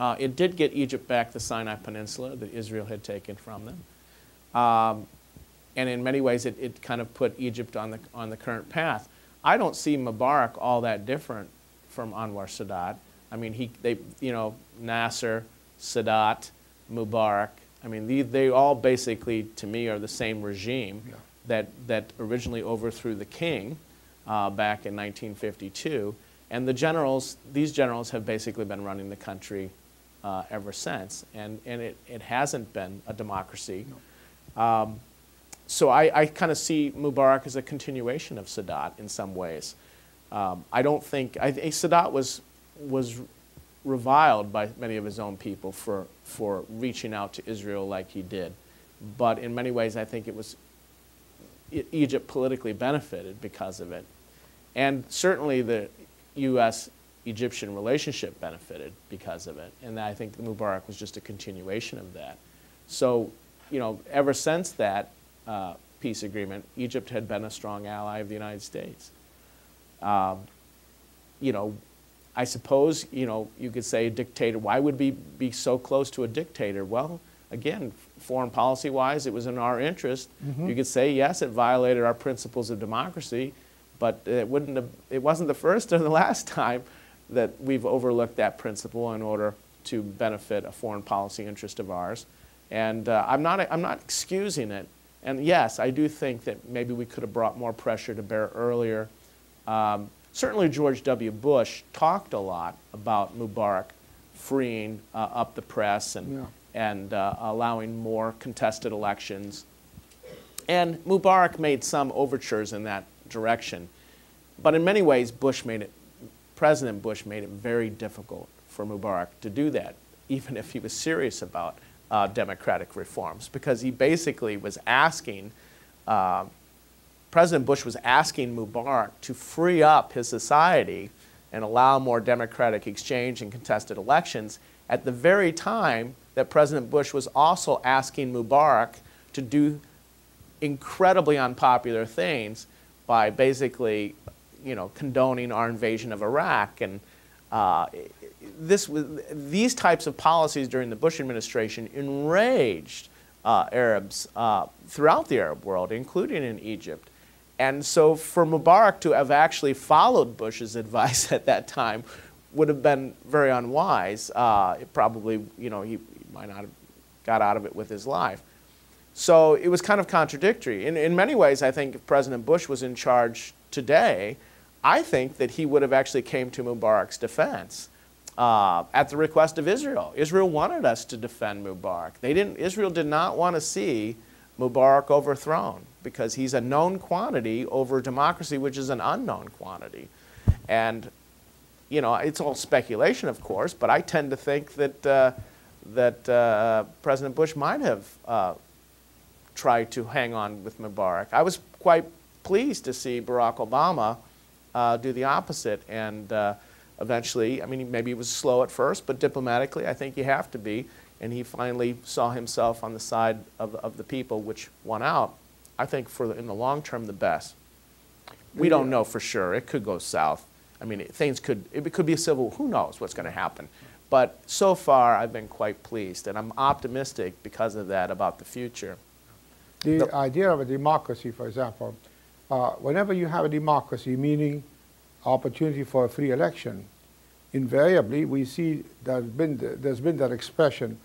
It did get Egypt back the Sinai Peninsula that Israel had taken from them. And in many ways, it kind of put Egypt on the current path. I don't see Mubarak all that different from Anwar Sadat. I mean, Nasser, Sadat, Mubarak. I mean, they all basically, to me, are the same regime that originally overthrew the king back in 1952. And these generals have basically been running the country ever since. And it hasn't been a democracy. No. So I kind of see Mubarak as a continuation of Sadat in some ways. I don't think Sadat was reviled by many of his own people for reaching out to Israel like he did, but in many ways I think Egypt politically benefited because of it, and certainly the U.S.-Egyptian relationship benefited because of it, and I think Mubarak was just a continuation of that. So, ever since that peace agreement, Egypt had been a strong ally of the United States. I suppose, you could say a dictator. Why would we be so close to a dictator? Well, again, foreign policy-wise, it was in our interest. You could say, yes, it violated our principles of democracy, but it wasn't the first or the last time that we've overlooked that principle in order to benefit a foreign policy interest of ours. And I'm not excusing it. And yes, I do think that maybe we could have brought more pressure to bear earlier. Certainly George W. Bush talked a lot about Mubarak freeing up the press and allowing more contested elections. And Mubarak made some overtures in that direction. But in many ways, President Bush made it very difficult for Mubarak to do that, even if he was serious about democratic reforms, because he basically was asking, President Bush was asking Mubarak to free up his society and allow more democratic exchange and contested elections at the very time that President Bush was also asking Mubarak to do incredibly unpopular things by basically, condoning our invasion of Iraq. And these types of policies during the Bush administration enraged Arabs throughout the Arab world, including in Egypt. And so for Mubarak to have actually followed Bush's advice at that time would have been very unwise. It probably, he might not have got out of it with his life. So it was kind of contradictory. In many ways, I think if President Bush was in charge today, I think that he would have actually came to Mubarak's defense at the request of Israel. Israel wanted us to defend Mubarak. Israel did not want to see Mubarak overthrown because he's a known quantity over democracy, which is an unknown quantity. And, it's all speculation, of course, but I tend to think that, President Bush might have tried to hang on with Mubarak. I was quite pleased to see Barack Obama do the opposite, and eventually, maybe he was slow at first, but diplomatically, I think you have to be, and he finally saw himself on the side of the people, which won out. I think in the long term, the best. We don't know for sure. It could go south. It could be a civil, who knows what's going to happen. But so far, I've been quite pleased, and I'm optimistic because of that about the future. The idea of a democracy, for example, whenever you have a democracy, meaning opportunity for a free election, invariably we see there's been that expression.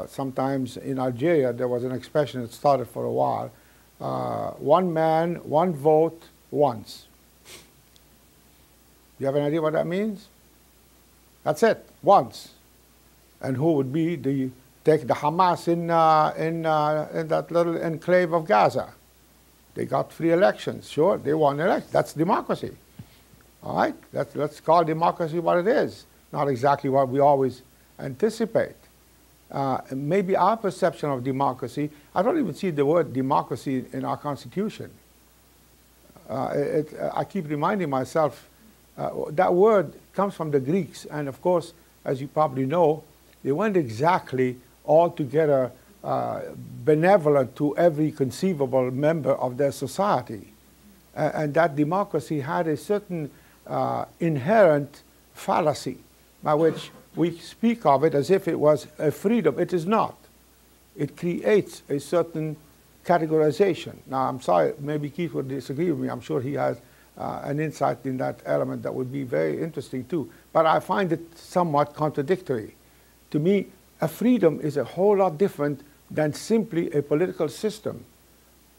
Sometimes in Algeria there was an expression that started for a while, one man, one vote, once. You have an idea what that means? That's it, once. And who would be take the Hamas in that little enclave of Gaza? They got free elections, sure, they won elections. That's democracy. All right, let's call democracy what it is, not exactly what we always anticipate. Maybe our perception of democracy, I don't even see the word democracy in our Constitution. I keep reminding myself, that word comes from the Greeks, and of course, as you probably know, they weren't exactly altogether benevolent to every conceivable member of their society. And that democracy had a certain inherent fallacy by which we speak of it as if it was a freedom. It is not. It creates a certain categorization. Now, I'm sorry, maybe Keith would disagree with me. I'm sure he has an insight in that element that would be very interesting too. But I find it somewhat contradictory. To me, a freedom is a whole lot different than simply a political system.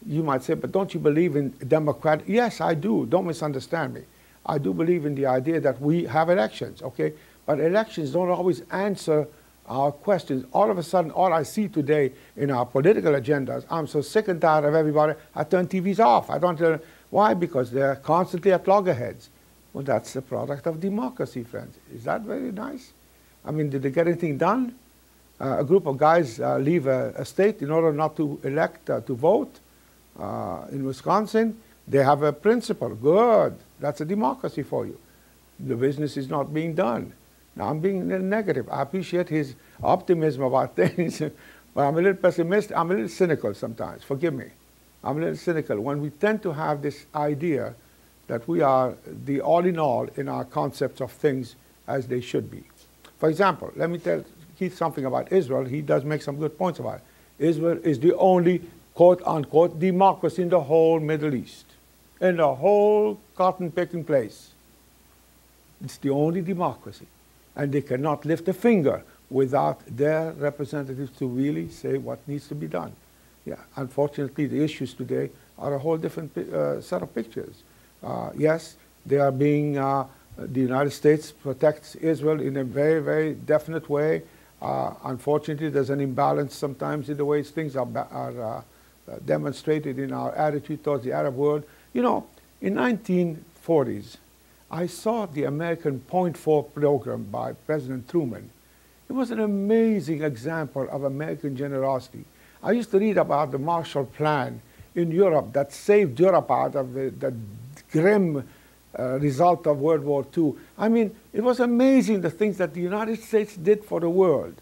You might say, but don't you believe in democratic? Yes, I do. Don't misunderstand me. I do believe in the idea that we have elections, okay? But elections don't always answer our questions. All of a sudden, all I see today in our political agendas, I'm so sick and tired of everybody, I turn TVs off. I don't. Why? Because they're constantly at loggerheads. Well, that's the product of democracy, friends. Is that very nice? Did they get anything done? A group of guys leave a state in order not to elect, to vote. In Wisconsin, they have a principle. Good. That's a democracy for you. The business is not being done. Now, I'm being a little negative. I appreciate his optimism about things, but I'm a little pessimistic. I'm a little cynical sometimes. Forgive me. I'm a little cynical. When we tend to have this idea that we are the all-in-all in our concepts of things as they should be. For example, let me tell Keith something about Israel. He does make some good points about it. Israel is the only quote-unquote democracy in the whole Middle East, in the whole cotton-picking place. It's the only democracy. And they cannot lift a finger without their representatives to really say what needs to be done. Yeah, unfortunately, the issues today are a whole different set of pictures. Yes, they are being, the United States protects Israel in a very, very definite way. Unfortunately, there's an imbalance sometimes in the ways things are demonstrated in our attitude towards the Arab world. You know, in 1940s, I saw the American Point 4 program by President Truman. It was an amazing example of American generosity. I used to read about the Marshall Plan in Europe that saved Europe out of the grim result of World War II. I mean, it was amazing the things that the United States did for the world.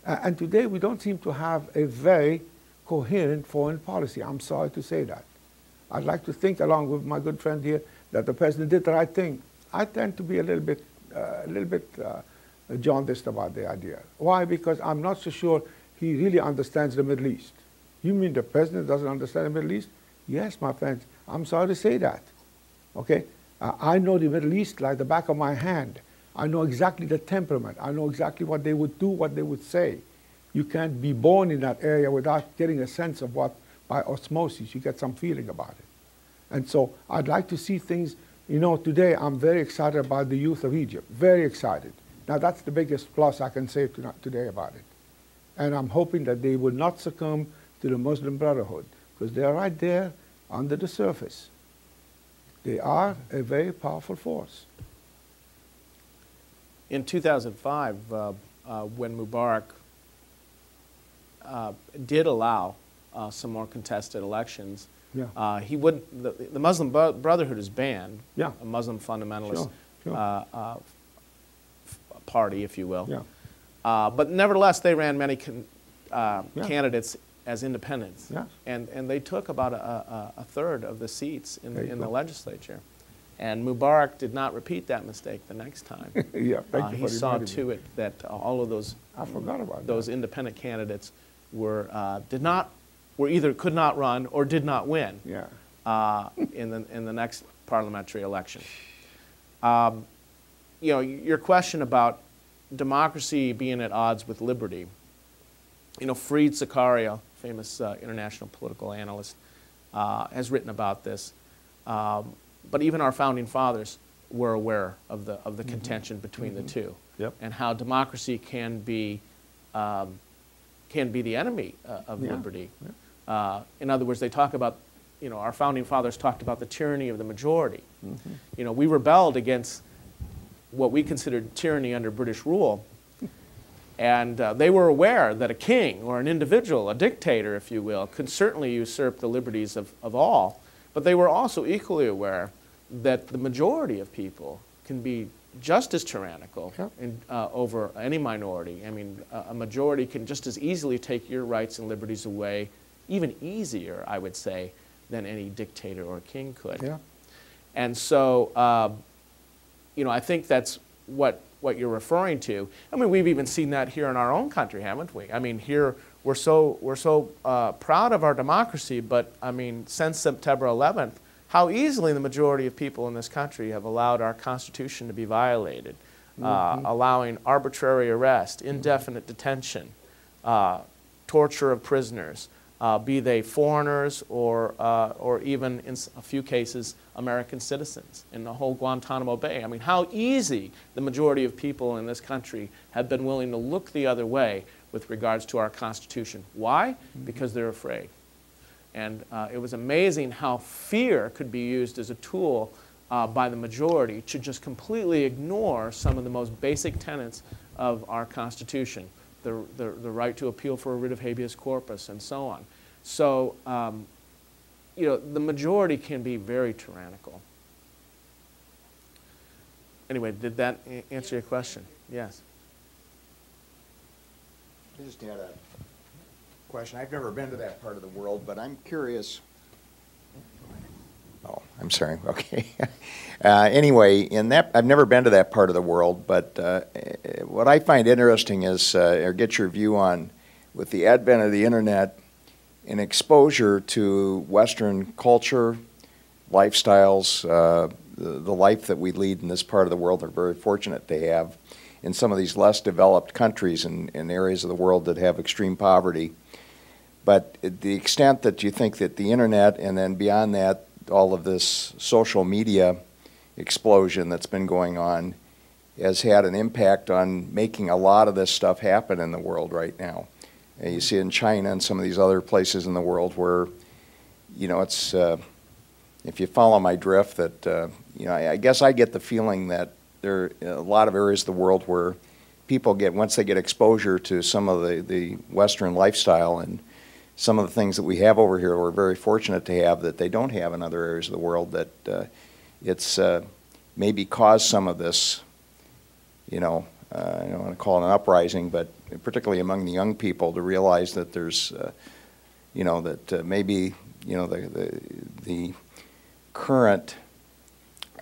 And today we don't seem to have a very coherent foreign policy. I'm sorry to say that. I'd like to think, along with my good friend here, that the president did the right thing. I tend to be a little bit jaundiced about the idea. Why? Because I'm not so sure he really understands the Middle East. You mean the president doesn't understand the Middle East? Yes, my friends. I'm sorry to say that. Okay? I know the Middle East like the back of my hand. I know exactly the temperament. I know exactly what they would do, what they would say. You can't be born in that area without getting a sense of what, by osmosis, you get some feeling about it. And so I'd like to see things, you know, today I'm very excited about the youth of Egypt, very excited. Now that's the biggest plus I can say today about it. And I'm hoping that they will not succumb to the Muslim Brotherhood, because they are right there under the surface. They are a very powerful force. In 2005, when Mubarak did allow some more contested elections, Yeah. he would. The Muslim Brotherhood is banned. Yeah. A Muslim fundamentalist Sure. party, if you will. Yeah. But nevertheless, they ran many candidates as independents, Yes. and they took about a third of the seats in There you the go. legislature. And Mubarak did not repeat that mistake the next time. Yeah, thank you He for saw reminding me. to it that all of those I forgot about those that. independent candidates were either could not run or did not win Yeah. in the next parliamentary election. You know, your question about democracy being at odds with liberty. You know, Fareed Zakaria, famous international political analyst, has written about this. But even our founding fathers were aware of the contention between the two, Yep. and how democracy can be the enemy of Yeah. liberty. In other words, they talk about, you know, our founding fathers talked about the tyranny of the majority. You know, we rebelled against what we considered tyranny under British rule, and they were aware that a king or an individual, a dictator, if you will, could certainly usurp the liberties of all, but they were also equally aware that the majority of people can be just as tyrannical over any minority. I mean, a majority can just as easily take your rights and liberties away, even easier, I would say, than any dictator or king could. Yeah. And so, you know, I think that's what you're referring to. I mean, we've even seen that here in our own country, haven't we? I mean, here we're so proud of our democracy, but I mean, since September 11th, how easily the majority of people in this country have allowed our Constitution to be violated, allowing arbitrary arrest, indefinite detention, torture of prisoners, be they foreigners or even, in a few cases, American citizens in the whole Guantanamo Bay. I mean, how easy the majority of people in this country have been willing to look the other way with regards to our Constitution. Why? Because they're afraid. And it was amazing how fear could be used as a tool by the majority to just completely ignore some of the most basic tenets of our Constitution, the right to appeal for a writ of habeas corpus, and so on. So, you know, the majority can be very tyrannical. Anyway, did that answer your question? Yes. I just had a question. I've never been to that part of the world, but I'm curious. Oh, I'm sorry. Okay. Anyway, I've never been to that part of the world, but what I find interesting is, or get your view on, with the advent of the internet and exposure to Western culture, lifestyles, the life that we lead in this part of the world, are very fortunate to have in some of these less developed countries and in areas of the world that have extreme poverty. But the extent that you think that the internet, and then beyond that, all of this social media explosion that's been going on, has had an impact on making a lot of this stuff happen in the world right now. And you see it in China and some of these other places in the world where, you know, it's, if you follow my drift, that, you know, I guess I get the feeling that there are a lot of areas of the world where people get, once they get exposure to some of the Western lifestyle and some of the things that we have over here, we're very fortunate to have that they don't have in other areas of the world, that it's maybe caused some of this, you know, I don't want to call it an uprising, but particularly among the young people, to realize that there's, you know, that maybe, you know, the current,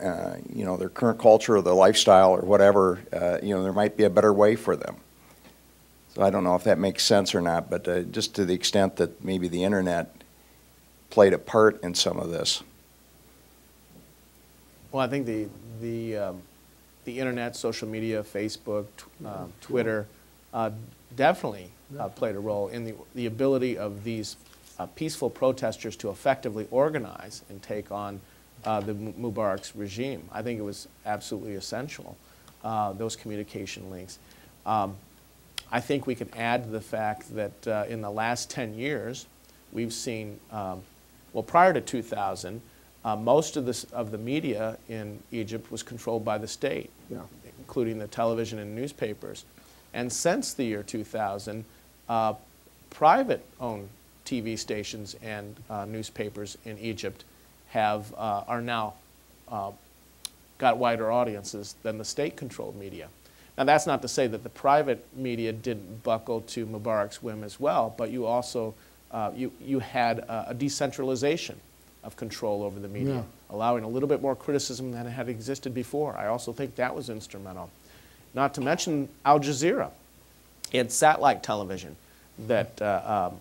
you know, their current culture or their lifestyle or whatever, you know, there might be a better way for them. So I don't know if that makes sense or not, but just to the extent that maybe the internet played a part in some of this. Well, I think the internet, social media, Facebook, Twitter, definitely played a role in the ability of these peaceful protesters to effectively organize and take on the Mubarak's regime. I think it was absolutely essential, those communication links. I think we can add to the fact that in the last 10 years, we've seen, well, prior to 2000, most of the media in Egypt was controlled by the state, including the television and newspapers. And since the year 2000, private-owned TV stations and newspapers in Egypt are now got wider audiences than the state-controlled media. Now, that's not to say that the private media didn't buckle to Mubarak's whim as well, but you also you had a decentralization of control over the media, allowing a little bit more criticism than had existed before. I also think that was instrumental. Not to mention Al Jazeera. It's satellite television that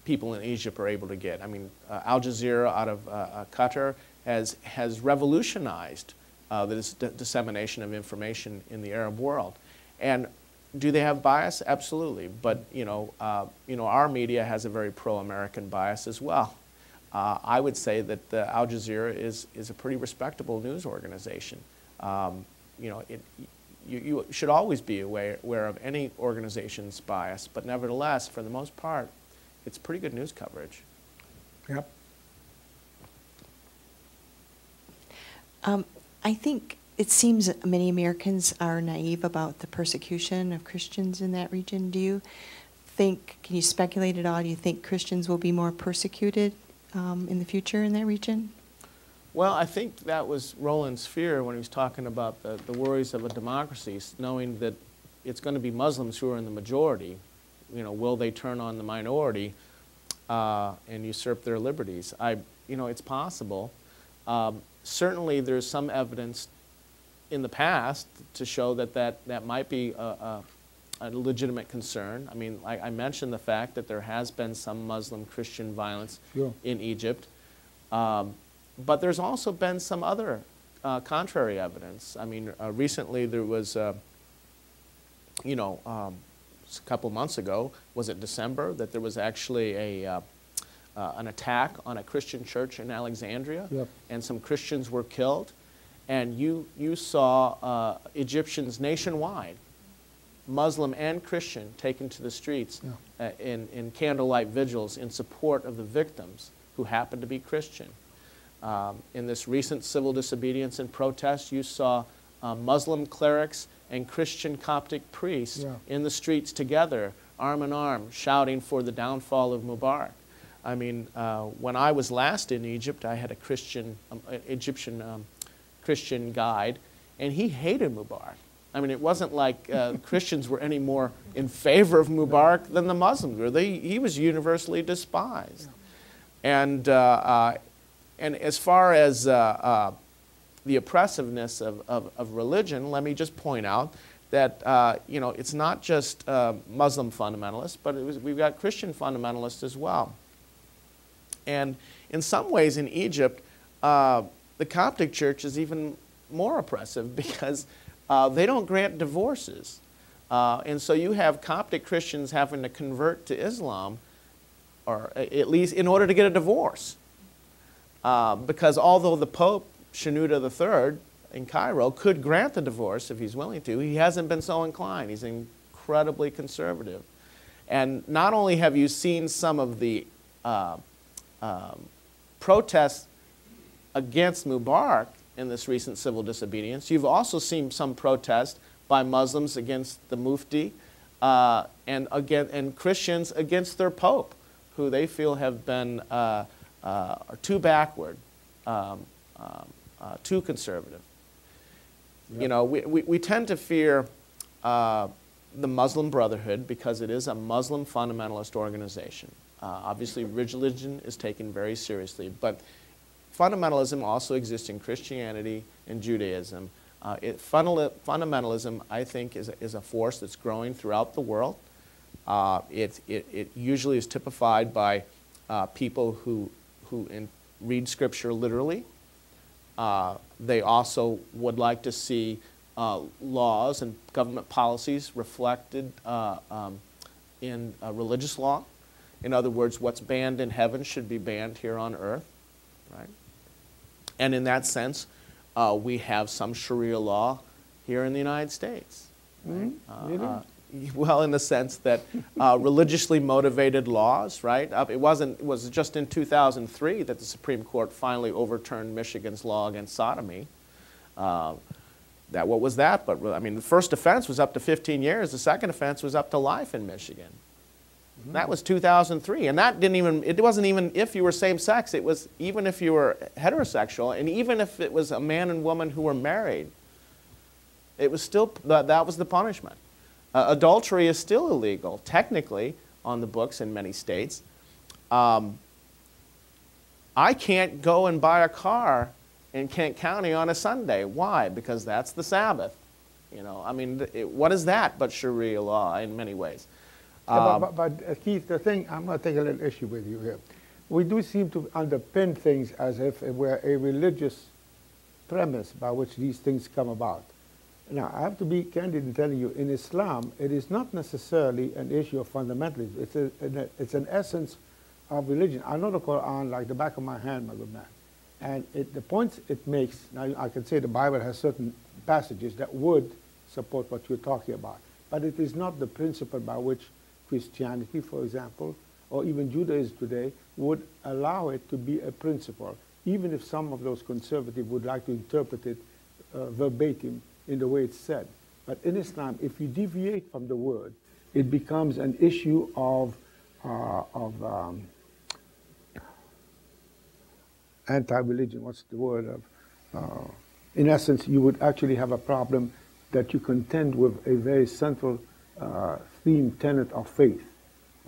people in Egypt are able to get. I mean, Al Jazeera out of Qatar has revolutionized the dissemination of information in the Arab world. And do they have bias? Absolutely. But you know, our media has a very pro-American bias as well. I would say that Al Jazeera is a pretty respectable news organization. You know, you should always be aware of any organization's bias, but nevertheless, for the most part, it's pretty good news coverage. Yep. I think it seems many Americans are naive about the persecution of Christians in that region. Do you think, can you speculate at all, do you think Christians will be more persecuted in the future in that region? Well, I think that was Roland's fear when he was talking about the worries of a democracy, knowing that it's going to be Muslims who are in the majority. You know, will they turn on the minority and usurp their liberties? You know, it's possible. Certainly, there's some evidence in the past to show that might be a legitimate concern. I mean, I mentioned the fact that there has been some Muslim-Christian violence in Egypt. But there's also been some other contrary evidence. I mean, recently there was, you know, a couple months ago, was it December, that there was actually an attack on a Christian church in Alexandria, and some Christians were killed. And you saw Egyptians nationwide, Muslim and Christian, taken to the streets in candlelight vigils in support of the victims who happened to be Christian. In this recent civil disobedience and protest, you saw Muslim clerics and Christian Coptic priests in the streets together, arm in arm, shouting for the downfall of Mubarak. I mean, when I was last in Egypt, I had a Egyptian Christian guide, and he hated Mubarak. I mean, it wasn't like Christians were any more in favor of Mubarak than the Muslims were. He was universally despised. And as far as the oppressiveness of religion, let me just point out that you know, it's not just Muslim fundamentalists, but we've got Christian fundamentalists as well. And in some ways in Egypt, the Coptic Church is even more oppressive because they don't grant divorces. And so you have Coptic Christians having to convert to Islam, or at least in order to get a divorce. Because although the Pope, Shenouda III, in Cairo, could grant the divorce if he's willing to, he hasn't been so inclined. He's incredibly conservative. And not only have you seen some of the protests against Mubarak in this recent civil disobedience, you've also seen some protest by Muslims against the Mufti and Christians against their Pope, who they feel have been too backward, too conservative. Yep. You know, we tend to fear the Muslim Brotherhood because it is a Muslim fundamentalist organization. Obviously, religion is taken very seriously, but fundamentalism also exists in Christianity and Judaism. Fundamentalism, I think, is a force that's growing throughout the world. It usually is typified by people who read Scripture literally. They also would like to see laws and government policies reflected in religious law. In other words, what's banned in heaven should be banned here on earth, right? And in that sense, we have some Sharia law here in the United States. Right? Well, in the sense that religiously motivated laws, right? It was just in 2003 that the Supreme Court finally overturned Michigan's law against sodomy. What was that? But I mean, the first offense was up to 15 years. The second offense was up to life in Michigan. That was 2003, and that it wasn't even if you were same-sex, it was even if you were heterosexual, and even if it was a man and woman who were married, it was still, that was the punishment. Adultery is still illegal, technically, on the books in many states. I can't go and buy a car in Kent County on a Sunday. Why? Because that's the Sabbath. You know, I mean, what is that but Sharia law in many ways? But Keith, the thing, I'm going to take a little issue with you here. We do seem to underpin things as if it were a religious premise by which these things come about. Now, I have to be candid in telling you, in Islam, it is not necessarily an issue of fundamentalism. It's an essence of religion. I know the Quran like the back of my hand, my good man. And the points it makes, now I can say the Bible has certain passages that would support what you're talking about. But it is not the principle by which Christianity, for example, or even Judaism today, would allow it to be a principle, even if some of those conservatives would like to interpret it verbatim in the way it's said. But in Islam, if you deviate from the word, it becomes an issue of anti-religion. What's the word of? In essence, you would actually have a problem that you contend with a very central theme, tenet of faith.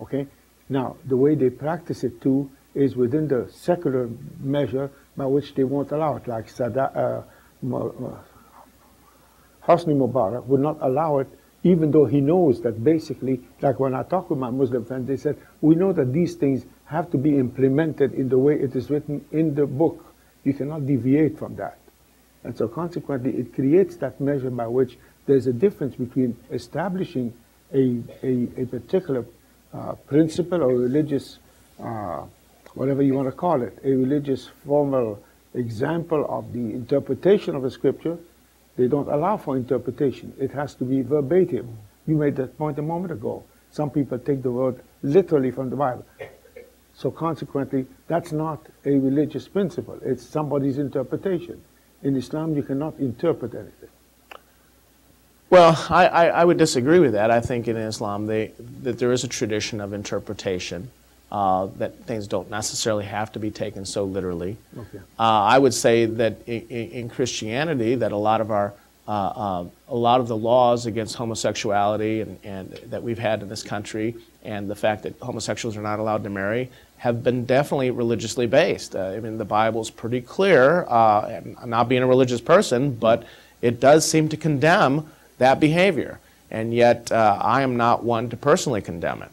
Okay? Now, the way they practice it too is within the secular measure by which they won't allow it, like Hosni Mubarak would not allow it, even though he knows that basically, like when I talk with my Muslim friends, they said, we know that these things have to be implemented in the way it is written in the book. You cannot deviate from that. And so consequently, it creates that measure by which there's a difference between establishing a particular principle or religious, whatever you want to call it, a religious formal example of the interpretation of a scripture. They don't allow for interpretation. It has to be verbatim. You made that point a moment ago. Some people take the word literally from the Bible. So consequently, that's not a religious principle. It's somebody's interpretation. In Islam, you cannot interpret anything. Well, I would disagree with that. I think in Islam that there is a tradition of interpretation, that things don't necessarily have to be taken so literally. Okay. I would say that in Christianity, that a lot of the laws against homosexuality and that we've had in this country, and the fact that homosexuals are not allowed to marry, have been definitely religiously based. I mean, the Bible's pretty clear. And I'm not being a religious person, but it does seem to condemn that behavior. And yet, I am not one to personally condemn it.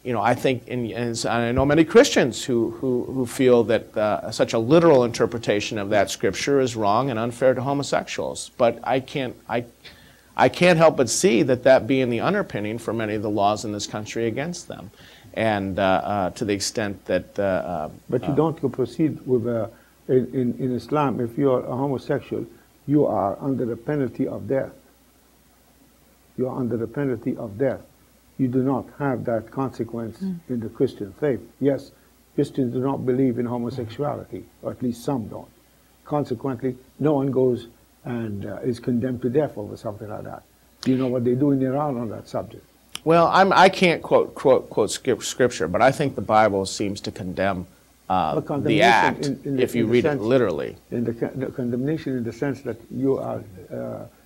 You know, I think, and I know many Christians who feel that such a literal interpretation of that scripture is wrong and unfair to homosexuals. But I can't help but see that being the underpinning for many of the laws in this country against them. And to the extent that... but you don't proceed with, in Islam, if you're a homosexual, you are under the penalty of death. You are under the penalty of death. You do not have that consequence in the Christian faith. Yes, Christians do not believe in homosexuality, or at least some don't. Consequently, no one goes and is condemned to death over something like that. Do you know what they do in Iran on that subject? Well, I can't quote scripture, but I think the Bible seems to condemn the act if you read it literally. In the condemnation in the sense that you are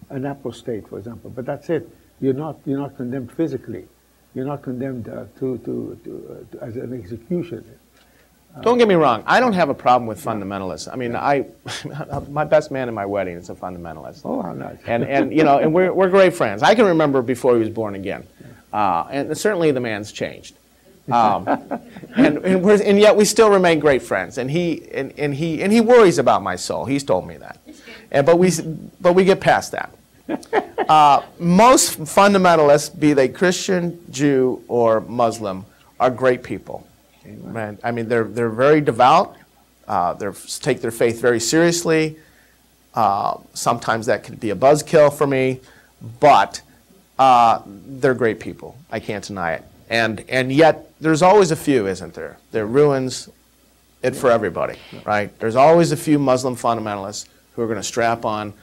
an apostate, for example, but that's it. You're not condemned physically. You're not condemned as an execution. Don't get me wrong. I don't have a problem with fundamentalists. I mean, my best man in my wedding is a fundamentalist. Oh, how nice. And you know, and we're great friends. I can remember before he was born again, and certainly the man's changed. And yet we still remain great friends. And he worries about my soul. He's told me that. But we get past that. Most fundamentalists, be they Christian, Jew, or Muslim, are great people. Man, I mean, they're very devout. They take their faith very seriously. Sometimes that could be a buzzkill for me, but they're great people. I can't deny it. And yet, there's always a few, isn't there? That ruins it for everybody, right? There's always a few Muslim fundamentalists who are going to strap on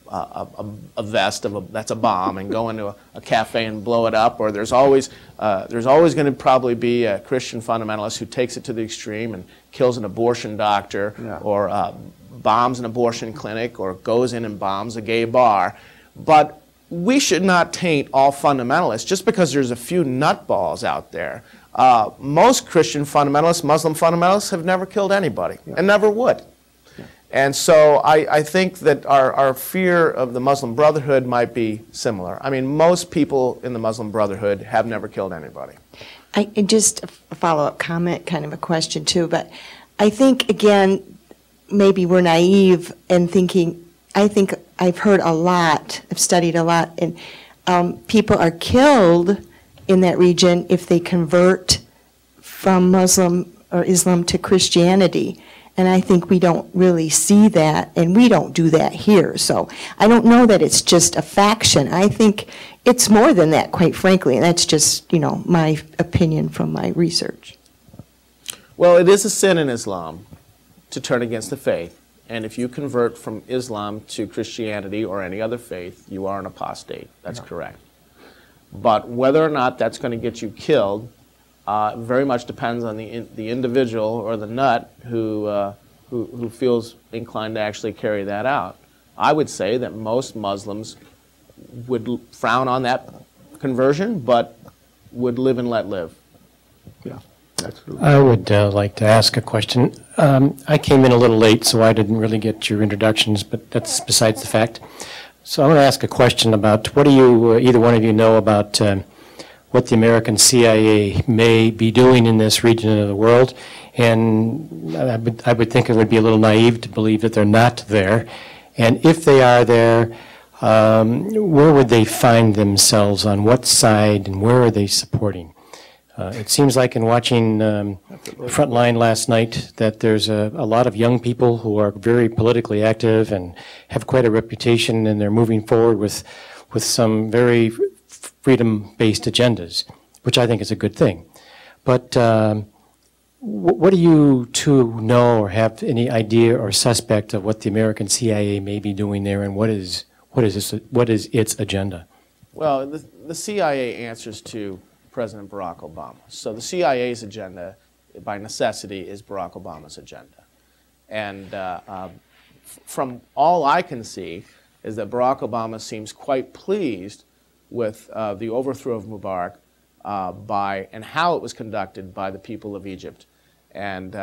a vest that's a bomb and go into a cafe and blow it up, or there's always going to probably be a Christian fundamentalist who takes it to the extreme and kills an abortion doctor, or bombs an abortion clinic, or goes in and bombs a gay bar. But we should not taint all fundamentalists just because there's a few nutballs out there. Most Christian fundamentalists, Muslim fundamentalists, have never killed anybody and never would. And so I think that our fear of the Muslim Brotherhood might be similar. I mean, most people in the Muslim Brotherhood have never killed anybody. Just a follow-up comment, kind of a question too, but I think, again, maybe we're naive in thinking, I think I've heard a lot, I've studied a lot, and people are killed in that region if they convert from Muslim or Islam to Christianity. And I think we don't really see that, and we don't do that here. So I don't know that it's just a faction. I think it's more than that, quite frankly, and that's just, you know, my opinion from my research. Well, it is a sin in Islam to turn against the faith. And if you convert from Islam to Christianity or any other faith, you are an apostate. That's correct. But whether or not that's going to get you killed very much depends on the individual or the nut who feels inclined to actually carry that out. I would say that most Muslims would frown on that conversion, but would live and let live. Yeah, that's true. I would like to ask a question. I came in a little late, so I didn't really get your introductions, but that's besides the fact. So I want to ask a question about what do you, either one of you, know about what the American CIA may be doing in this region of the world, and I would think it would be a little naive to believe that they're not there. And if they are there, where would they find themselves, on what side, and where are they supporting? It seems like in watching Frontline last night that there's a lot of young people who are very politically active and have quite a reputation, and they're moving forward with some very freedom-based agendas, which I think is a good thing. But what do you two know or have any idea or suspect of what the American CIA may be doing there, and what is its agenda? Well, the CIA answers to President Barack Obama. So the CIA's agenda, by necessity, is Barack Obama's agenda. And from all I can see is that Barack Obama seems quite pleased with the overthrow of Mubarak and how it was conducted by the people of Egypt. And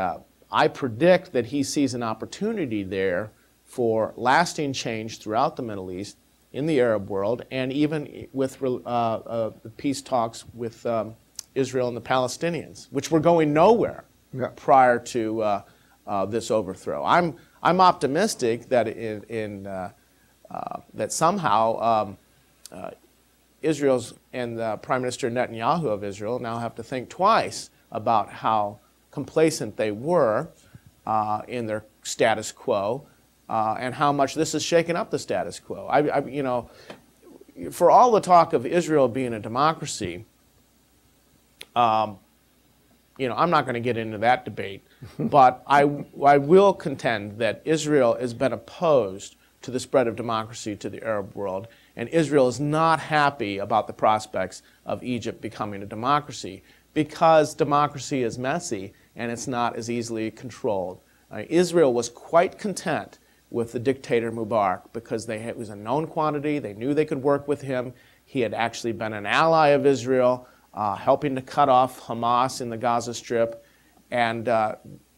I predict that he sees an opportunity there for lasting change throughout the Middle East in the Arab world, and even with the peace talks with Israel and the Palestinians, which were going nowhere prior to this overthrow. I'm optimistic that that somehow Israel's and Prime Minister Netanyahu of Israel now have to think twice about how complacent they were in their status quo, and how much this has shaken up the status quo. You know, for all the talk of Israel being a democracy, you know, I'm not going to get into that debate, but I will contend that Israel has been opposed to the spread of democracy to the Arab world, and Israel is not happy about the prospects of Egypt becoming a democracy, because democracy is messy and it's not as easily controlled. Israel was quite content with the dictator Mubarak because it was a known quantity. They knew they could work with him. He had actually been an ally of Israel, helping to cut off Hamas in the Gaza Strip. And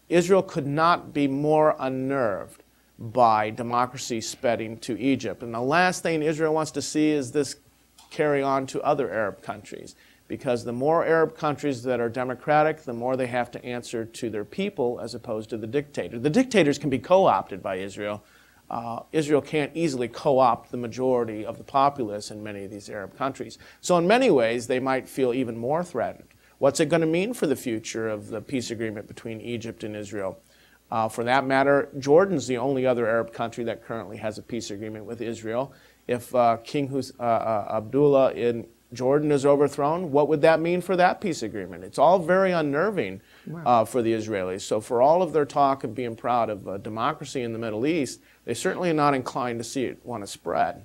Israel could not be more unnerved by democracy spreading to Egypt. And the last thing Israel wants to see is this carry on to other Arab countries, because the more Arab countries that are democratic, the more they have to answer to their people as opposed to the dictator. The dictators can be co-opted by Israel. Israel can't easily co-opt the majority of the populace in many of these Arab countries. So in many ways, they might feel even more threatened. What's it going to mean for the future of the peace agreement between Egypt and Israel? For that matter, Jordan's the only other Arab country that currently has a peace agreement with Israel. If King Abdullah in Jordan is overthrown, what would that mean for that peace agreement? It's all very unnerving for the Israelis. So for all of their talk of being proud of democracy in the Middle East, they certainly are not inclined to see it want to spread.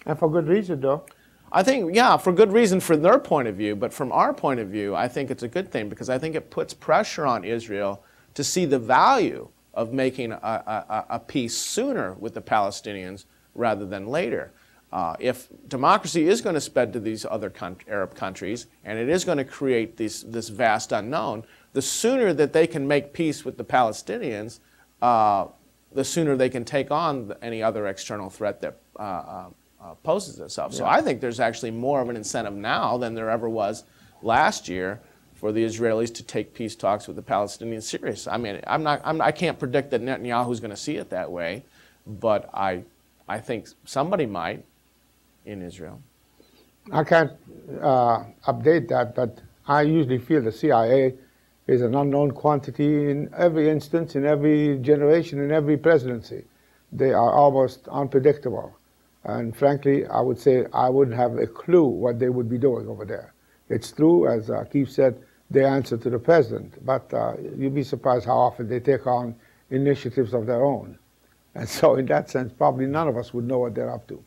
And for good reason, though. I think, yeah, for good reason from their point of view, but from our point of view, I think it's a good thing, because I think it puts pressure on Israel to see the value of making a peace sooner with the Palestinians rather than later. If democracy is going to spread to these other Arab countries, and it is going to create this vast unknown, the sooner that they can make peace with the Palestinians, the sooner they can take on any other external threat that poses itself. So I think there's actually more of an incentive now than there ever was last year for the Israelis to take peace talks with the Palestinians serious. I mean, I can't predict that Netanyahu's going to see it that way, but I think somebody might in Israel. I can't update that, but I usually feel the CIA is an unknown quantity in every instance, in every generation, in every presidency. They are almost unpredictable. And frankly, I would say I wouldn't have a clue what they would be doing over there. It's true, as Keith said, they answer to the president, but you'd be surprised how often they take on initiatives of their own. And so in that sense, probably none of us would know what they're up to.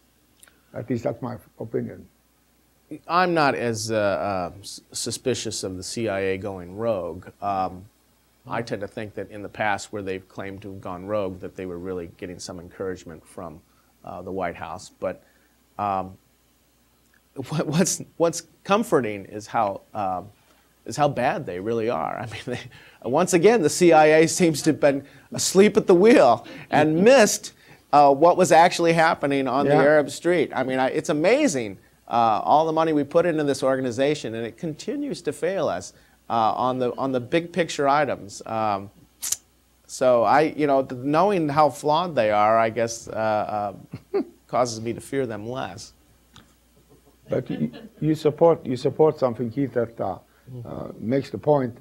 At least that's my opinion. I'm not as suspicious of the CIA going rogue. I tend to think that in the past, where they've claimed to have gone rogue, that they were really getting some encouragement from the White House. But what's comforting is how bad they really are. I mean, once again, the CIA seems to have been asleep at the wheel and missed what was actually happening on the Arab street. I mean, it's amazing all the money we put into this organization, and it continues to fail us on the big picture items. So knowing how flawed they are, I guess, causes me to fear them less. But you support something, Keith, that makes the point.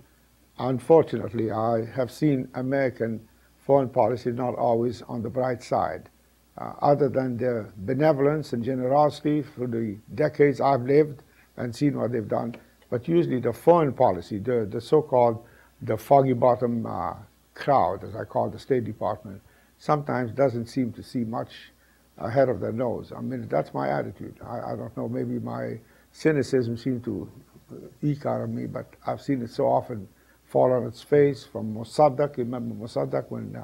Unfortunately, I have seen American foreign policy not always on the bright side. Other than their benevolence and generosity through the decades I've lived and seen what they've done, but usually the foreign policy, the so-called the foggy bottom crowd, as I call the State Department, sometimes doesn't seem to see much ahead of their nose. I mean, that's my attitude. I don't know, maybe my cynicism seems to eke out of me, but I've seen it so often fall on its face from Mossadegh. Remember Mossadegh when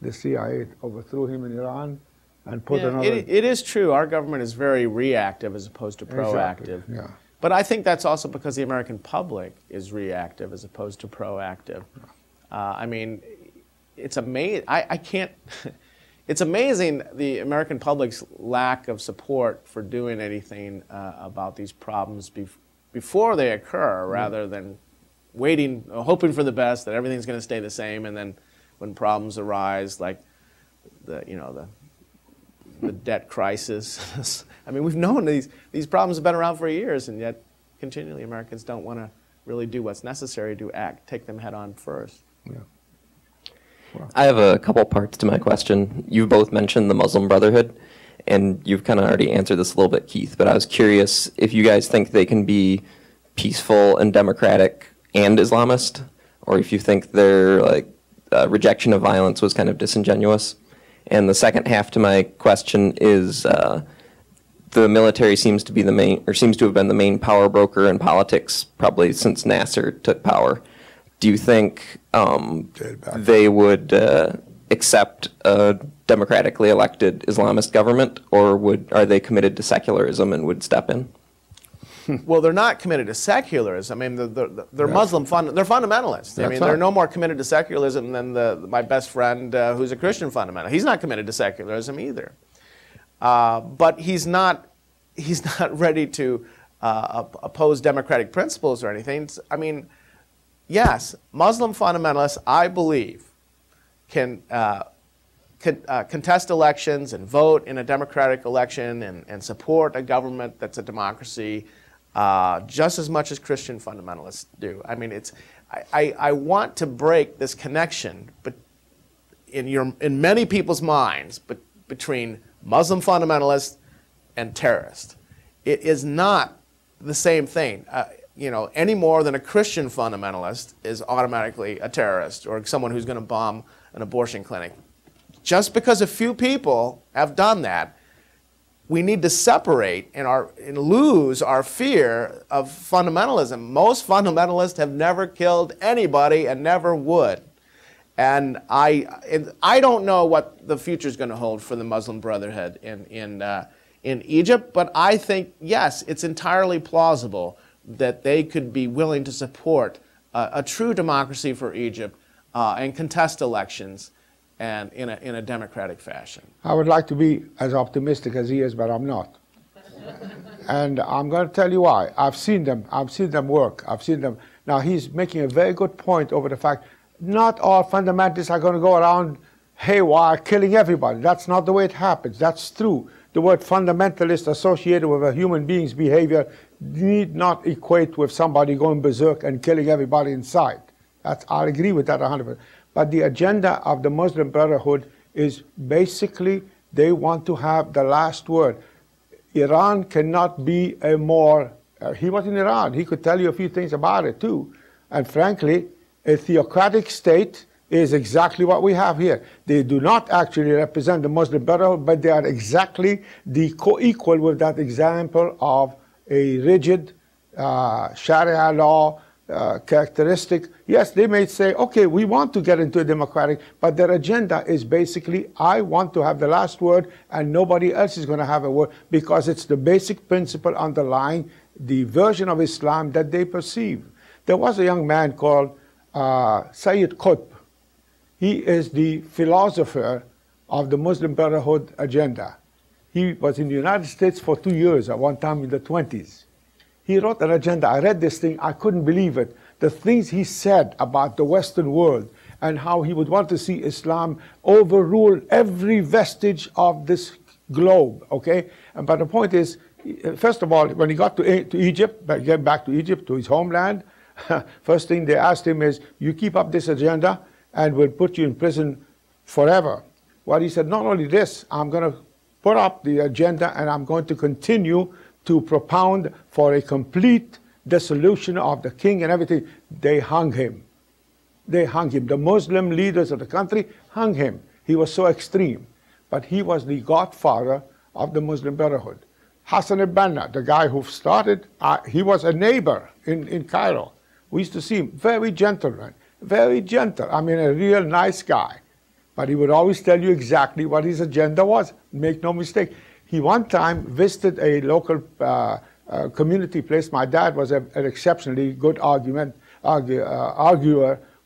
the CIA overthrew him in Iran and put another... It is true. Our government is very reactive as opposed to proactive. Exactly. Yeah. But I think that's also because the American public is reactive as opposed to proactive. I mean, it's amazing. I can't... it's amazing the American public's lack of support for doing anything about these problems before they occur, rather than waiting, hoping for the best, that everything's going to stay the same, and then when problems arise, like the debt crisis. I mean, we've known these problems have been around for years, and yet continually Americans don't want to really do what's necessary to take them head on first. Yeah. Wow. I have a couple parts to my question. You both mentioned the Muslim Brotherhood, and you've kind of already answered this a little bit, Keith, but I was curious if you guys think they can be peaceful and democratic and Islamist, or if you think their rejection of violence was kind of disingenuous. And the second half to my question is the military seems to have been the main power broker in politics probably since Nasser took power. Do you think they would accept a democratically elected Islamist government, or are they committed to secularism and would step in? Well, they're not committed to secularism. I mean, they're Muslim. They're fundamentalists. I mean, they're no more committed to secularism than my best friend who's a Christian fundamentalist. He's not committed to secularism either. But he's not ready to oppose democratic principles or anything. I mean, yes, Muslim fundamentalists, I believe, can contest elections and vote in a democratic election and support a government that's a democracy just as much as Christian fundamentalists do. I mean, I want to break this connection in many people's minds between Muslim fundamentalists and terrorists. It is not the same thing. Any more than a Christian fundamentalist is automatically a terrorist or someone who's going to bomb an abortion clinic. Just because a few people have done that, we need to separate and lose our fear of fundamentalism. Most fundamentalists have never killed anybody and never would. And I don't know what the future is going to hold for the Muslim Brotherhood in Egypt, but I think, yes, it's entirely plausible that they could be willing to support a true democracy for Egypt and contest elections and in a democratic fashion. I would like to be as optimistic as he is, but I'm not. And I'm going to tell you why. I've seen them work. I've seen them. Now, he's making a very good point over the fact not all fundamentalists are going to go around haywire killing everybody. That's not the way it happens. That's true. The word fundamentalist associated with a human being's behavior need not equate with somebody going berserk and killing everybody in sight. I agree with that 100%. But the agenda of the Muslim Brotherhood is basically they want to have the last word. Iran cannot be a more, he was in Iran, he could tell you a few things about it too. And frankly, a theocratic state is exactly what we have here. They do not actually represent the Muslim Brotherhood, but they are exactly the co-equal with that example of a rigid Sharia law characteristic. Yes, they may say, okay, we want to get into a democratic, but their agenda is basically, I want to have the last word and nobody else is going to have a word, because it's the basic principle underlying the version of Islam that they perceive. There was a young man called Sayyid Qutb. He is the philosopher of the Muslim Brotherhood agenda. He was in the United States for 2 years at one time in the 20s. He wrote an agenda. I read this thing. I couldn't believe it. The things he said about the Western world and how he would want to see Islam overrule every vestige of this globe, okay? But the point is, first of all, when he got to Egypt, get back to Egypt, to his homeland, first thing they asked him is, you keep up this agenda and we'll put you in prison forever. Well, he said, not only this, I'm going to put up the agenda and I'm going to continue to propound for a complete dissolution of the king and everything. They hung him. They hung him. The Muslim leaders of the country hung him. He was so extreme. But he was the godfather of the Muslim Brotherhood. Hassan al-Banna, the guy who started, he was a neighbor in Cairo. We used to see him, very gentleman, very gentle. I mean, a real nice guy. But he would always tell you exactly what his agenda was. Make no mistake. He one time visited a local community place. My dad was an exceptionally good arguer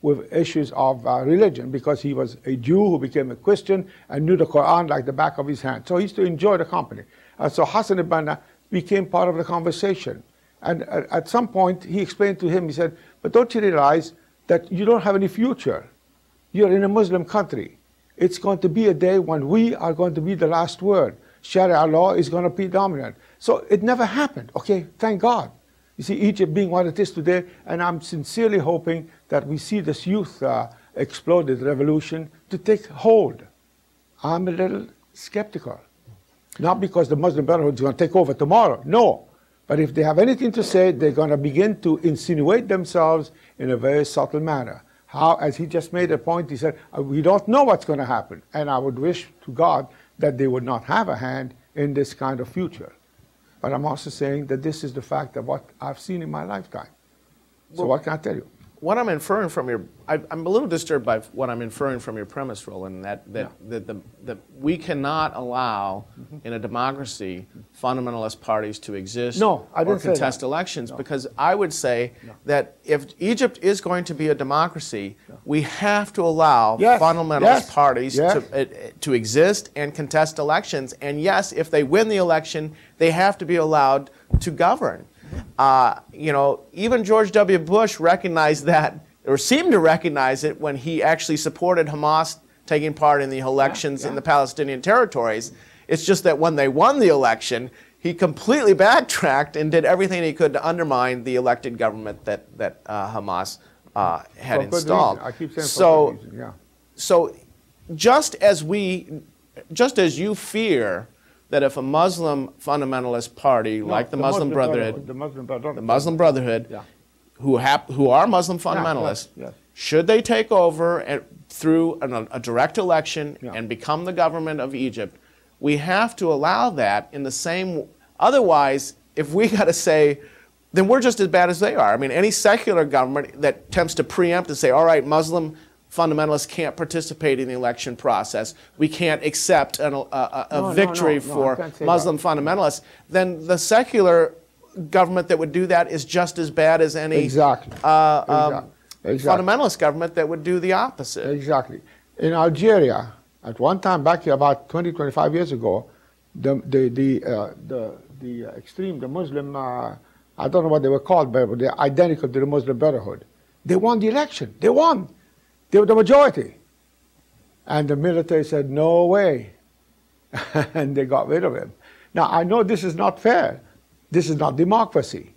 with issues of religion, because he was a Jew who became a Christian and knew the Quran like the back of his hand. So he used to enjoy the company. So Hassan al-Banna became part of the conversation. And at some point, he explained to him, he said, but don't you realize that you don't have any future? You're in a Muslim country. It's going to be a day when we are going to be the last word. Sharia law is going to be dominant. So it never happened, okay? Thank God. You see, Egypt being what it is today, and I'm sincerely hoping that we see this youth exploded revolution to take hold. I'm a little skeptical. Not because the Muslim Brotherhood is going to take over tomorrow, no. But if they have anything to say, they're going to begin to insinuate themselves in a very subtle manner. How, as he just made a point, he said, we don't know what's going to happen. And I would wish to God that they would not have a hand in this kind of future. But I'm also saying that this is the fact of what I've seen in my lifetime. So what can I tell you? What I'm inferring from your, I'm a little disturbed by what I'm inferring from your premise, Roland, that we cannot allow in a democracy fundamentalist parties to exist or contest elections, because I would say that if Egypt is going to be a democracy, we have to allow fundamentalist parties to exist and contest elections. And yes, if they win the election, they have to be allowed to govern. You know, even George W. Bush recognized that, or seemed to recognize it, when he actually supported Hamas taking part in the elections in the Palestinian territories. It's just that when they won the election, he completely backtracked and did everything he could to undermine the elected government that Hamas had installed. I keep saying so just as you fear that if a Muslim fundamentalist party like the Muslim Brotherhood, who are Muslim fundamentalists, should they take over through a direct election and become the government of Egypt, we have to allow that in the same. Otherwise, if we got to say, then we're just as bad as they are. I mean, any secular government that attempts to preempt and say, all right, Muslim fundamentalists can't participate in the election process, we can't accept a victory for Muslim fundamentalists, then the secular government that would do that is just as bad as any fundamentalist government that would do the opposite. Exactly. In Algeria, at one time back here about 20, 25 years ago, the extreme, the Muslim, I don't know what they were called, but they're identical to the Muslim Brotherhood. They won the election. They won. They were the majority. And the military said, no way. And they got rid of him. Now, I know this is not fair. This is not democracy.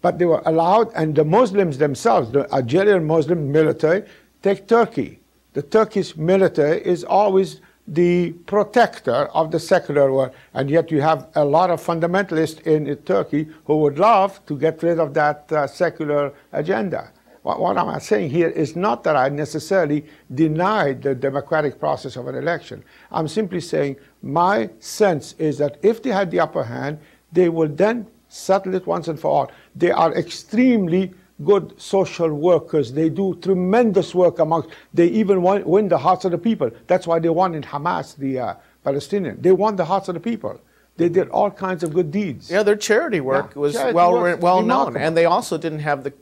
But they were allowed, and the Muslims themselves, the Algerian Muslim military, take Turkey. The Turkish military is always the protector of the secular world. And yet you have a lot of fundamentalists in Turkey who would love to get rid of that secular agenda. What I'm saying here is not that I necessarily deny the democratic process of an election. I'm simply saying my sense is that if they had the upper hand, they will then settle it once and for all. They are extremely good social workers. They do tremendous work amongst, they even win the hearts of the people. That's why they won in Hamas, the Palestinian. They won the hearts of the people. They did all kinds of good deeds. Yeah, their charity work was well known, and they also didn't have the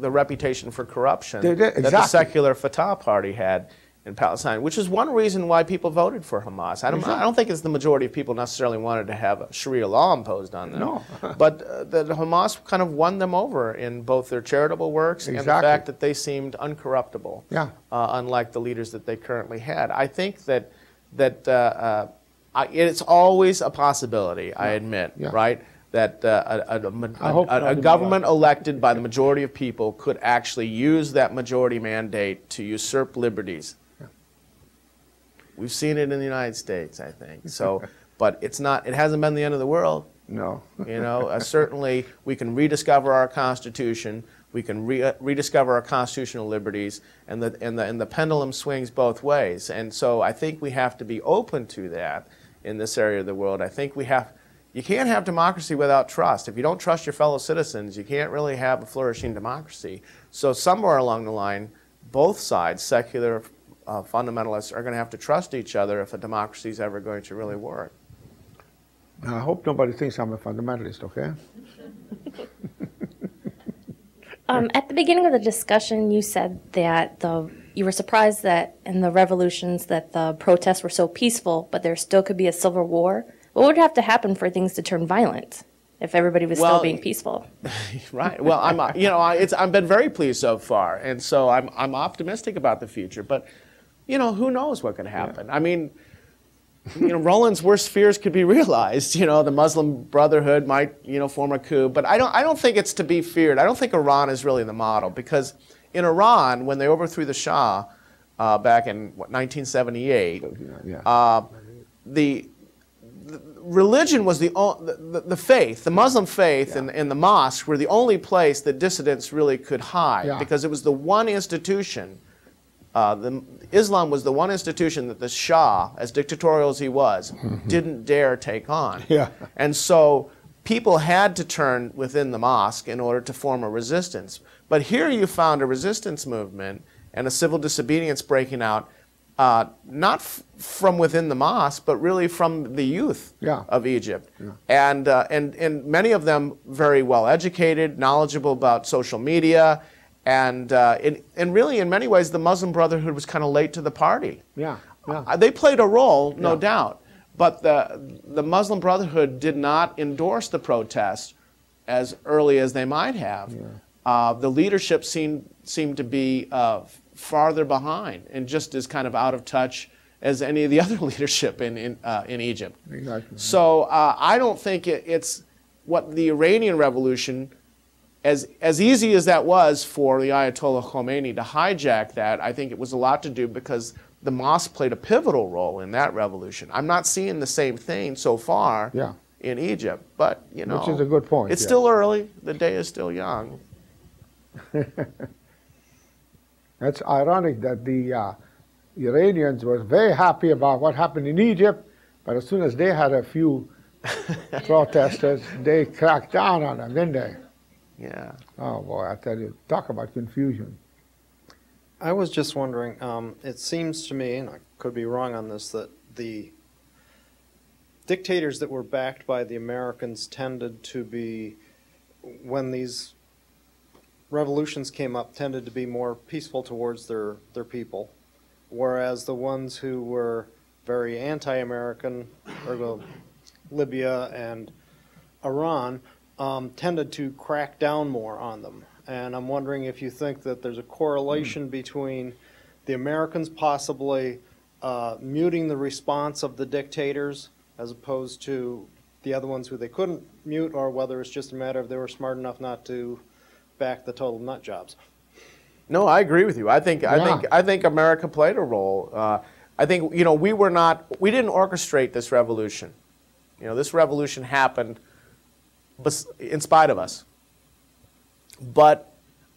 reputation for corruption that the secular Fatah party had in Palestine, which is one reason why people voted for Hamas. I don't think it's the majority of people necessarily wanted to have a Sharia law imposed on them. No. But the Hamas kind of won them over in both their charitable works and the fact that they seemed uncorruptible, unlike the leaders that they currently had. I think that it's always a possibility, I admit, right? That a government elected by the majority of people could actually use that majority mandate to usurp liberties. We've seen it in the United States, I think. So, but it hasn't been the end of the world. No. You know, certainly we can rediscover our Constitution. We can rediscover our constitutional liberties, and the pendulum swings both ways. And so I think we have to be open to that in this area of the world. I think you can't have democracy without trust. If you don't trust your fellow citizens, you can't really have a flourishing democracy. So somewhere along the line, both sides, secular fundamentalists, are going to have to trust each other if a democracy is ever going to really work. I hope nobody thinks I'm a fundamentalist, okay? At the beginning of the discussion, you said that you were surprised that in the revolutions that the protests were so peaceful, but there still could be a civil war. What would have to happen for things to turn violent if everybody was still being peaceful? Right. Well, I've been very pleased so far, and so I'm optimistic about the future. But who knows what could happen? I mean, Roland's worst fears could be realized. The Muslim Brotherhood might, form a coup. But I don't think it's to be feared. I don't think Iran is really the model, because in Iran, when they overthrew the Shah back in 1978, the religion was the faith, the Muslim faith, and the mosque were the only place that dissidents really could hide, because it was the one institution. Islam was the one institution that the Shah, as dictatorial as he was, didn't dare take on. And so people had to turn within the mosque in order to form a resistance. But here you found a resistance movement and a civil disobedience breaking out, not from within the mosque, but really from the youth of Egypt. And many of them very well educated, knowledgeable about social media. And really, in many ways, the Muslim Brotherhood was kind of late to the party. They played a role, no doubt. But the Muslim Brotherhood did not endorse the protest as early as they might have. The leadership seemed to be farther behind and just as kind of out of touch as any of the other leadership in Egypt. So I don't think it's what the Iranian Revolution, as easy as that was for the Ayatollah Khomeini to hijack that, I think it was a lot to do because the mosque played a pivotal role in that revolution. I'm not seeing the same thing so far in Egypt, but which is a good point. It's still early. The day is still young. It's ironic that the Iranians were very happy about what happened in Egypt, but as soon as they had a few protesters, they cracked down on them, didn't they? Oh boy, I tell you, talk about confusion. I was just wondering, it seems to me, and I could be wrong on this, that the dictators that were backed by the Americans tended to be, when these revolutions came up, tended to be more peaceful towards their people, whereas the ones who were very anti-American, ergo Libya and Iran, tended to crack down more on them. And I'm wondering if you think that there's a correlation between the Americans possibly muting the response of the dictators as opposed to the other ones who they couldn't mute, or whether it's just a matter of they were smart enough not to back the total nut jobs. No, I agree with you. I think America played a role. I think we didn't orchestrate this revolution. This revolution happened in spite of us. But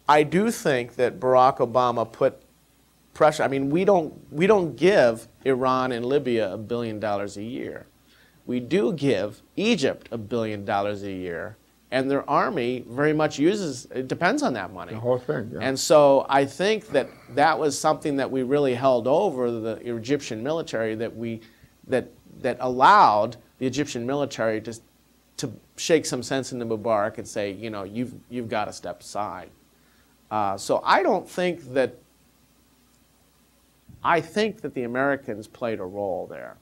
I do think that Barack Obama put pressure. I mean, we don't give Iran and Libya $1 billion a year. We do give Egypt $1 billion a year, and their army very much depends on that money. The whole thing, And so I think that was something that we really held over the Egyptian military, that allowed the Egyptian military to shake some sense into Mubarak and say, you've got to step aside. So I think that the Americans played a role there.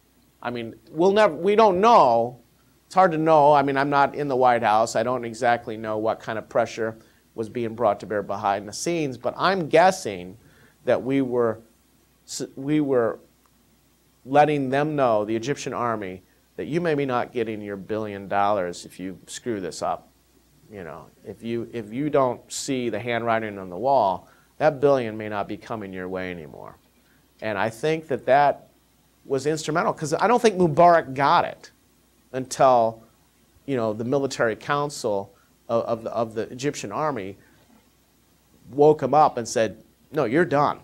I mean, we don't know. It's hard to know. I mean, I'm not in the White House. I don't exactly know what kind of pressure was being brought to bear behind the scenes, but I'm guessing that we were letting them know, the Egyptian army, that you may be not getting your $1 billion if you screw this up. If you don't see the handwriting on the wall, that $1 billion may not be coming your way anymore. And I think that was instrumental, because I don't think Mubarak got it until the military council of the Egyptian army woke him up and said, no, you're done.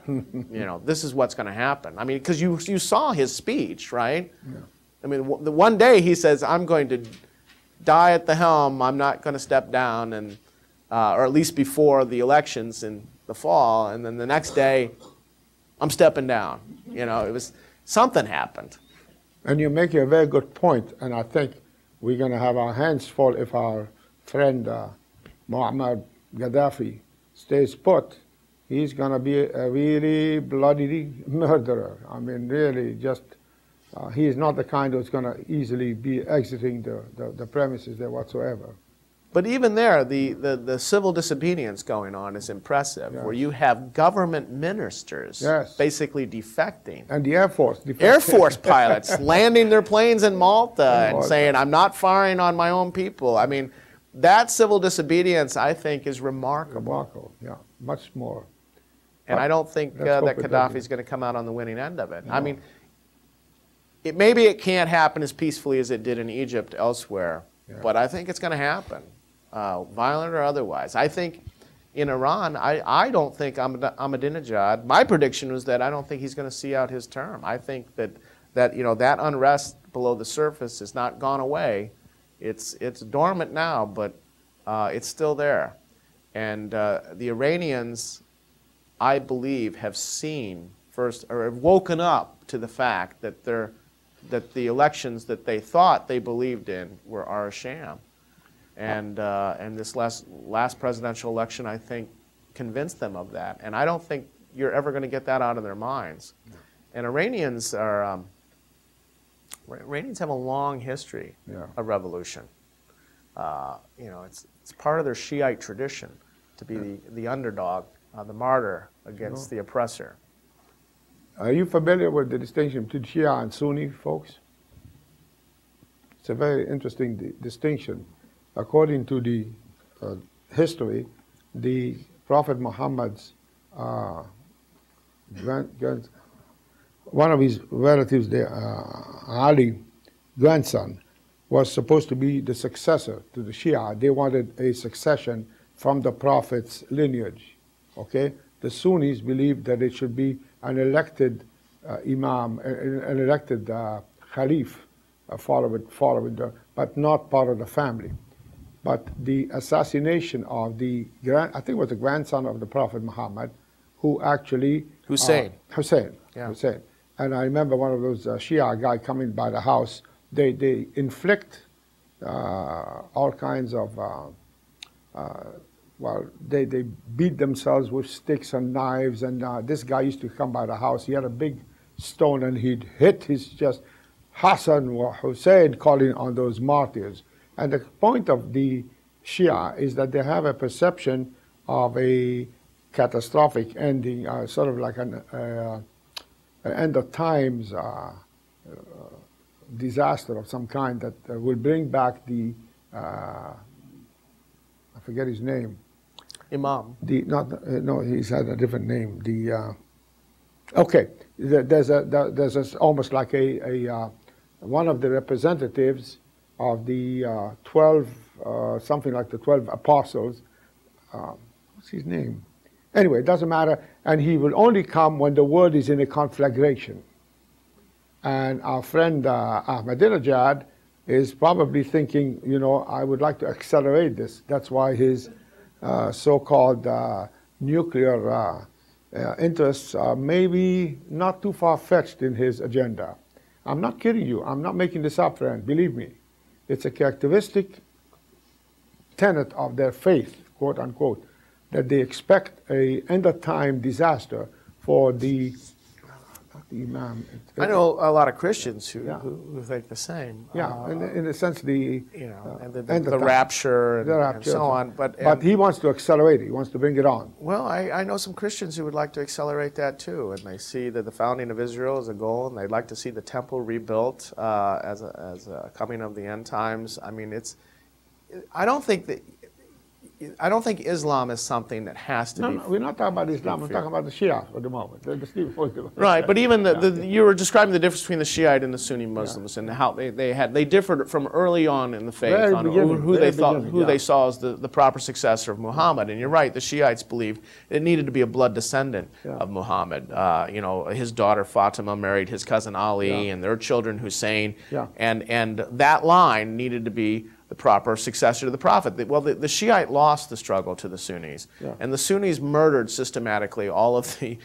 This is what's going to happen. I mean, because you saw his speech, right? I mean, the one day he says, I'm going to die at the helm, I'm not going to step down, and or at least before the elections in the fall, and then the next day, I'm stepping down. It was, something happened. And you make a very good point, and I think we're going to have our hands full if our friend Muammar Gaddafi stays put, he's going to be a really bloody murderer. I mean, really, just he is not the kind who's going to easily be exiting the premises there whatsoever. But even there, the civil disobedience going on is impressive, Yes. where you have government ministers Yes. basically defecting. And the Air Force. Air Force pilots landing their planes in Malta and Malta. saying, I'm not firing on my own people. I mean, that civil disobedience, I think, is remarkable. Remarkable, yeah, much more. And I don't think Let's hope that it Gaddafi's doesn't. going to come out on the winning end of it. No. I mean, maybe it can't happen as peacefully as it did in Egypt elsewhere, Yeah. but I think it's going to happen, violent or otherwise. I think in Iran, I don't think Ahmadinejad, my prediction was that I don't think he's going to see out his term. I think that you know, that unrest below the surface has not gone away. It's dormant now, but it's still there. And the Iranians, I believe, have seen first, or have woken up to the fact that the elections that they thought they believed in are a sham. And this last presidential election, I think, convinced them of that. And I don't think you're ever going to get that out of their minds. And Iranians have a long history of revolution. You know, it's part of their Shiite tradition to be the underdog, the martyr against the oppressor. Are you familiar with the distinction between Shia and Sunni, folks? It's a very interesting distinction. According to the history, the Prophet Muhammad's one of his relatives, Ali, grandson, was supposed to be the successor to the Shia. They wanted a succession from the Prophet's lineage. Okay? The Sunnis believed that it should be an elected imam, an elected caliph, but not part of the family. But the assassination of I think it was the grandson of the Prophet Muhammad, who actually Hussein. Hussein. Yeah. Hussein. And I remember one of those Shia guy coming by the house. They inflict all kinds of they beat themselves with sticks and knives. And this guy used to come by the house. He had a big stone, and he'd hit his chest, Hassan or Hussein, calling on those martyrs. And the point of the Shia is that they have a perception of a catastrophic ending, sort of like an end of times disaster of some kind that will bring back I forget his name. Imam. No, he's had a different name. There's almost like one of the representatives of the 12, something like the 12 apostles. What's his name? Anyway, it doesn't matter. And he will only come when the world is in a conflagration. And our friend Ahmadinejad is probably thinking, you know, I would like to accelerate this. That's why his so-called nuclear interests are maybe not too far-fetched in his agenda. I'm not kidding you. I'm not making this up, friend. Believe me. It's a characteristic tenet of their faith, quote unquote, that they expect a end-of-time disaster for the Imam. I know a lot of Christians who think the same. Yeah, in a sense, you know, and the rapture and so on. But he wants to accelerate it. He wants to bring it on. Well, I know some Christians who would like to accelerate that too, and they see that the founding of Israel is a goal, and they'd like to see the temple rebuilt as a coming of the end times. I mean, I don't think Islam is something that has to be. No, we're not talking about Islam. We're talking about the Shia for the moment. Right, but even you were describing the difference between the Shiite and the Sunni Muslims and how they differed from early on in the faith on who they saw as the proper successor of Muhammad. And you're right, the Shiites believed it needed to be a blood descendant of Muhammad. You know, his daughter Fatima married his cousin Ali, and their children Hussein, and that line needed to be the proper successor to the Prophet. Well, the Shiite lost the struggle to the Sunnis, and the Sunnis murdered systematically all of the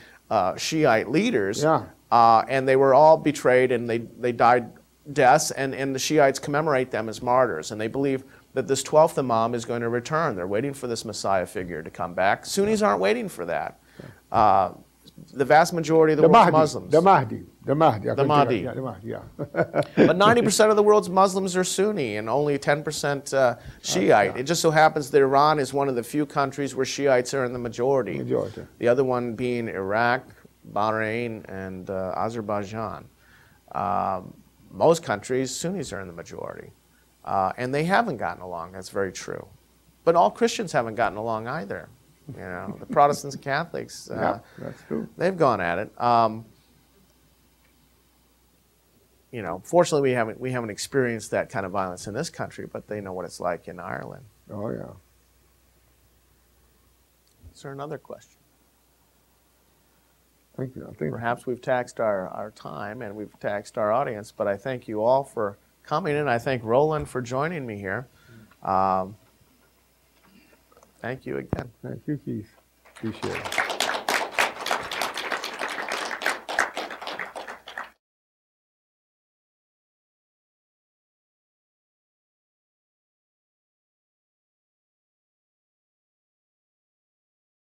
Shiite leaders, and they were all betrayed, and they died deaths, and the Shiites commemorate them as martyrs, and they believe that this 12th Imam is going to return. They're waiting for this Messiah figure to come back. Sunnis aren't waiting for that. The vast majority of the world's Muslims. The Mahdi. The Mahdi. Yeah, the Mahdi, yeah. But 90% of the world's Muslims are Sunni and only 10% Shiite. It just so happens that Iran is one of the few countries where Shiites are in the majority. The other one being Iraq, Bahrain, and Azerbaijan. Most countries, Sunnis are in the majority. And they haven't gotten along, that's very true. But all Christians haven't gotten along either. You know, the Protestants and Catholics, Yeah, that's true. they've gone at it. You know, fortunately, we haven't experienced that kind of violence in this country, but they know what it's like in Ireland. Oh, yeah. Is there another question? Thank you. I think Perhaps we've taxed our time and we've taxed our audience, but I thank you all for coming in. I thank Roland for joining me here. Thank you again. Thank you, Keith. Appreciate it.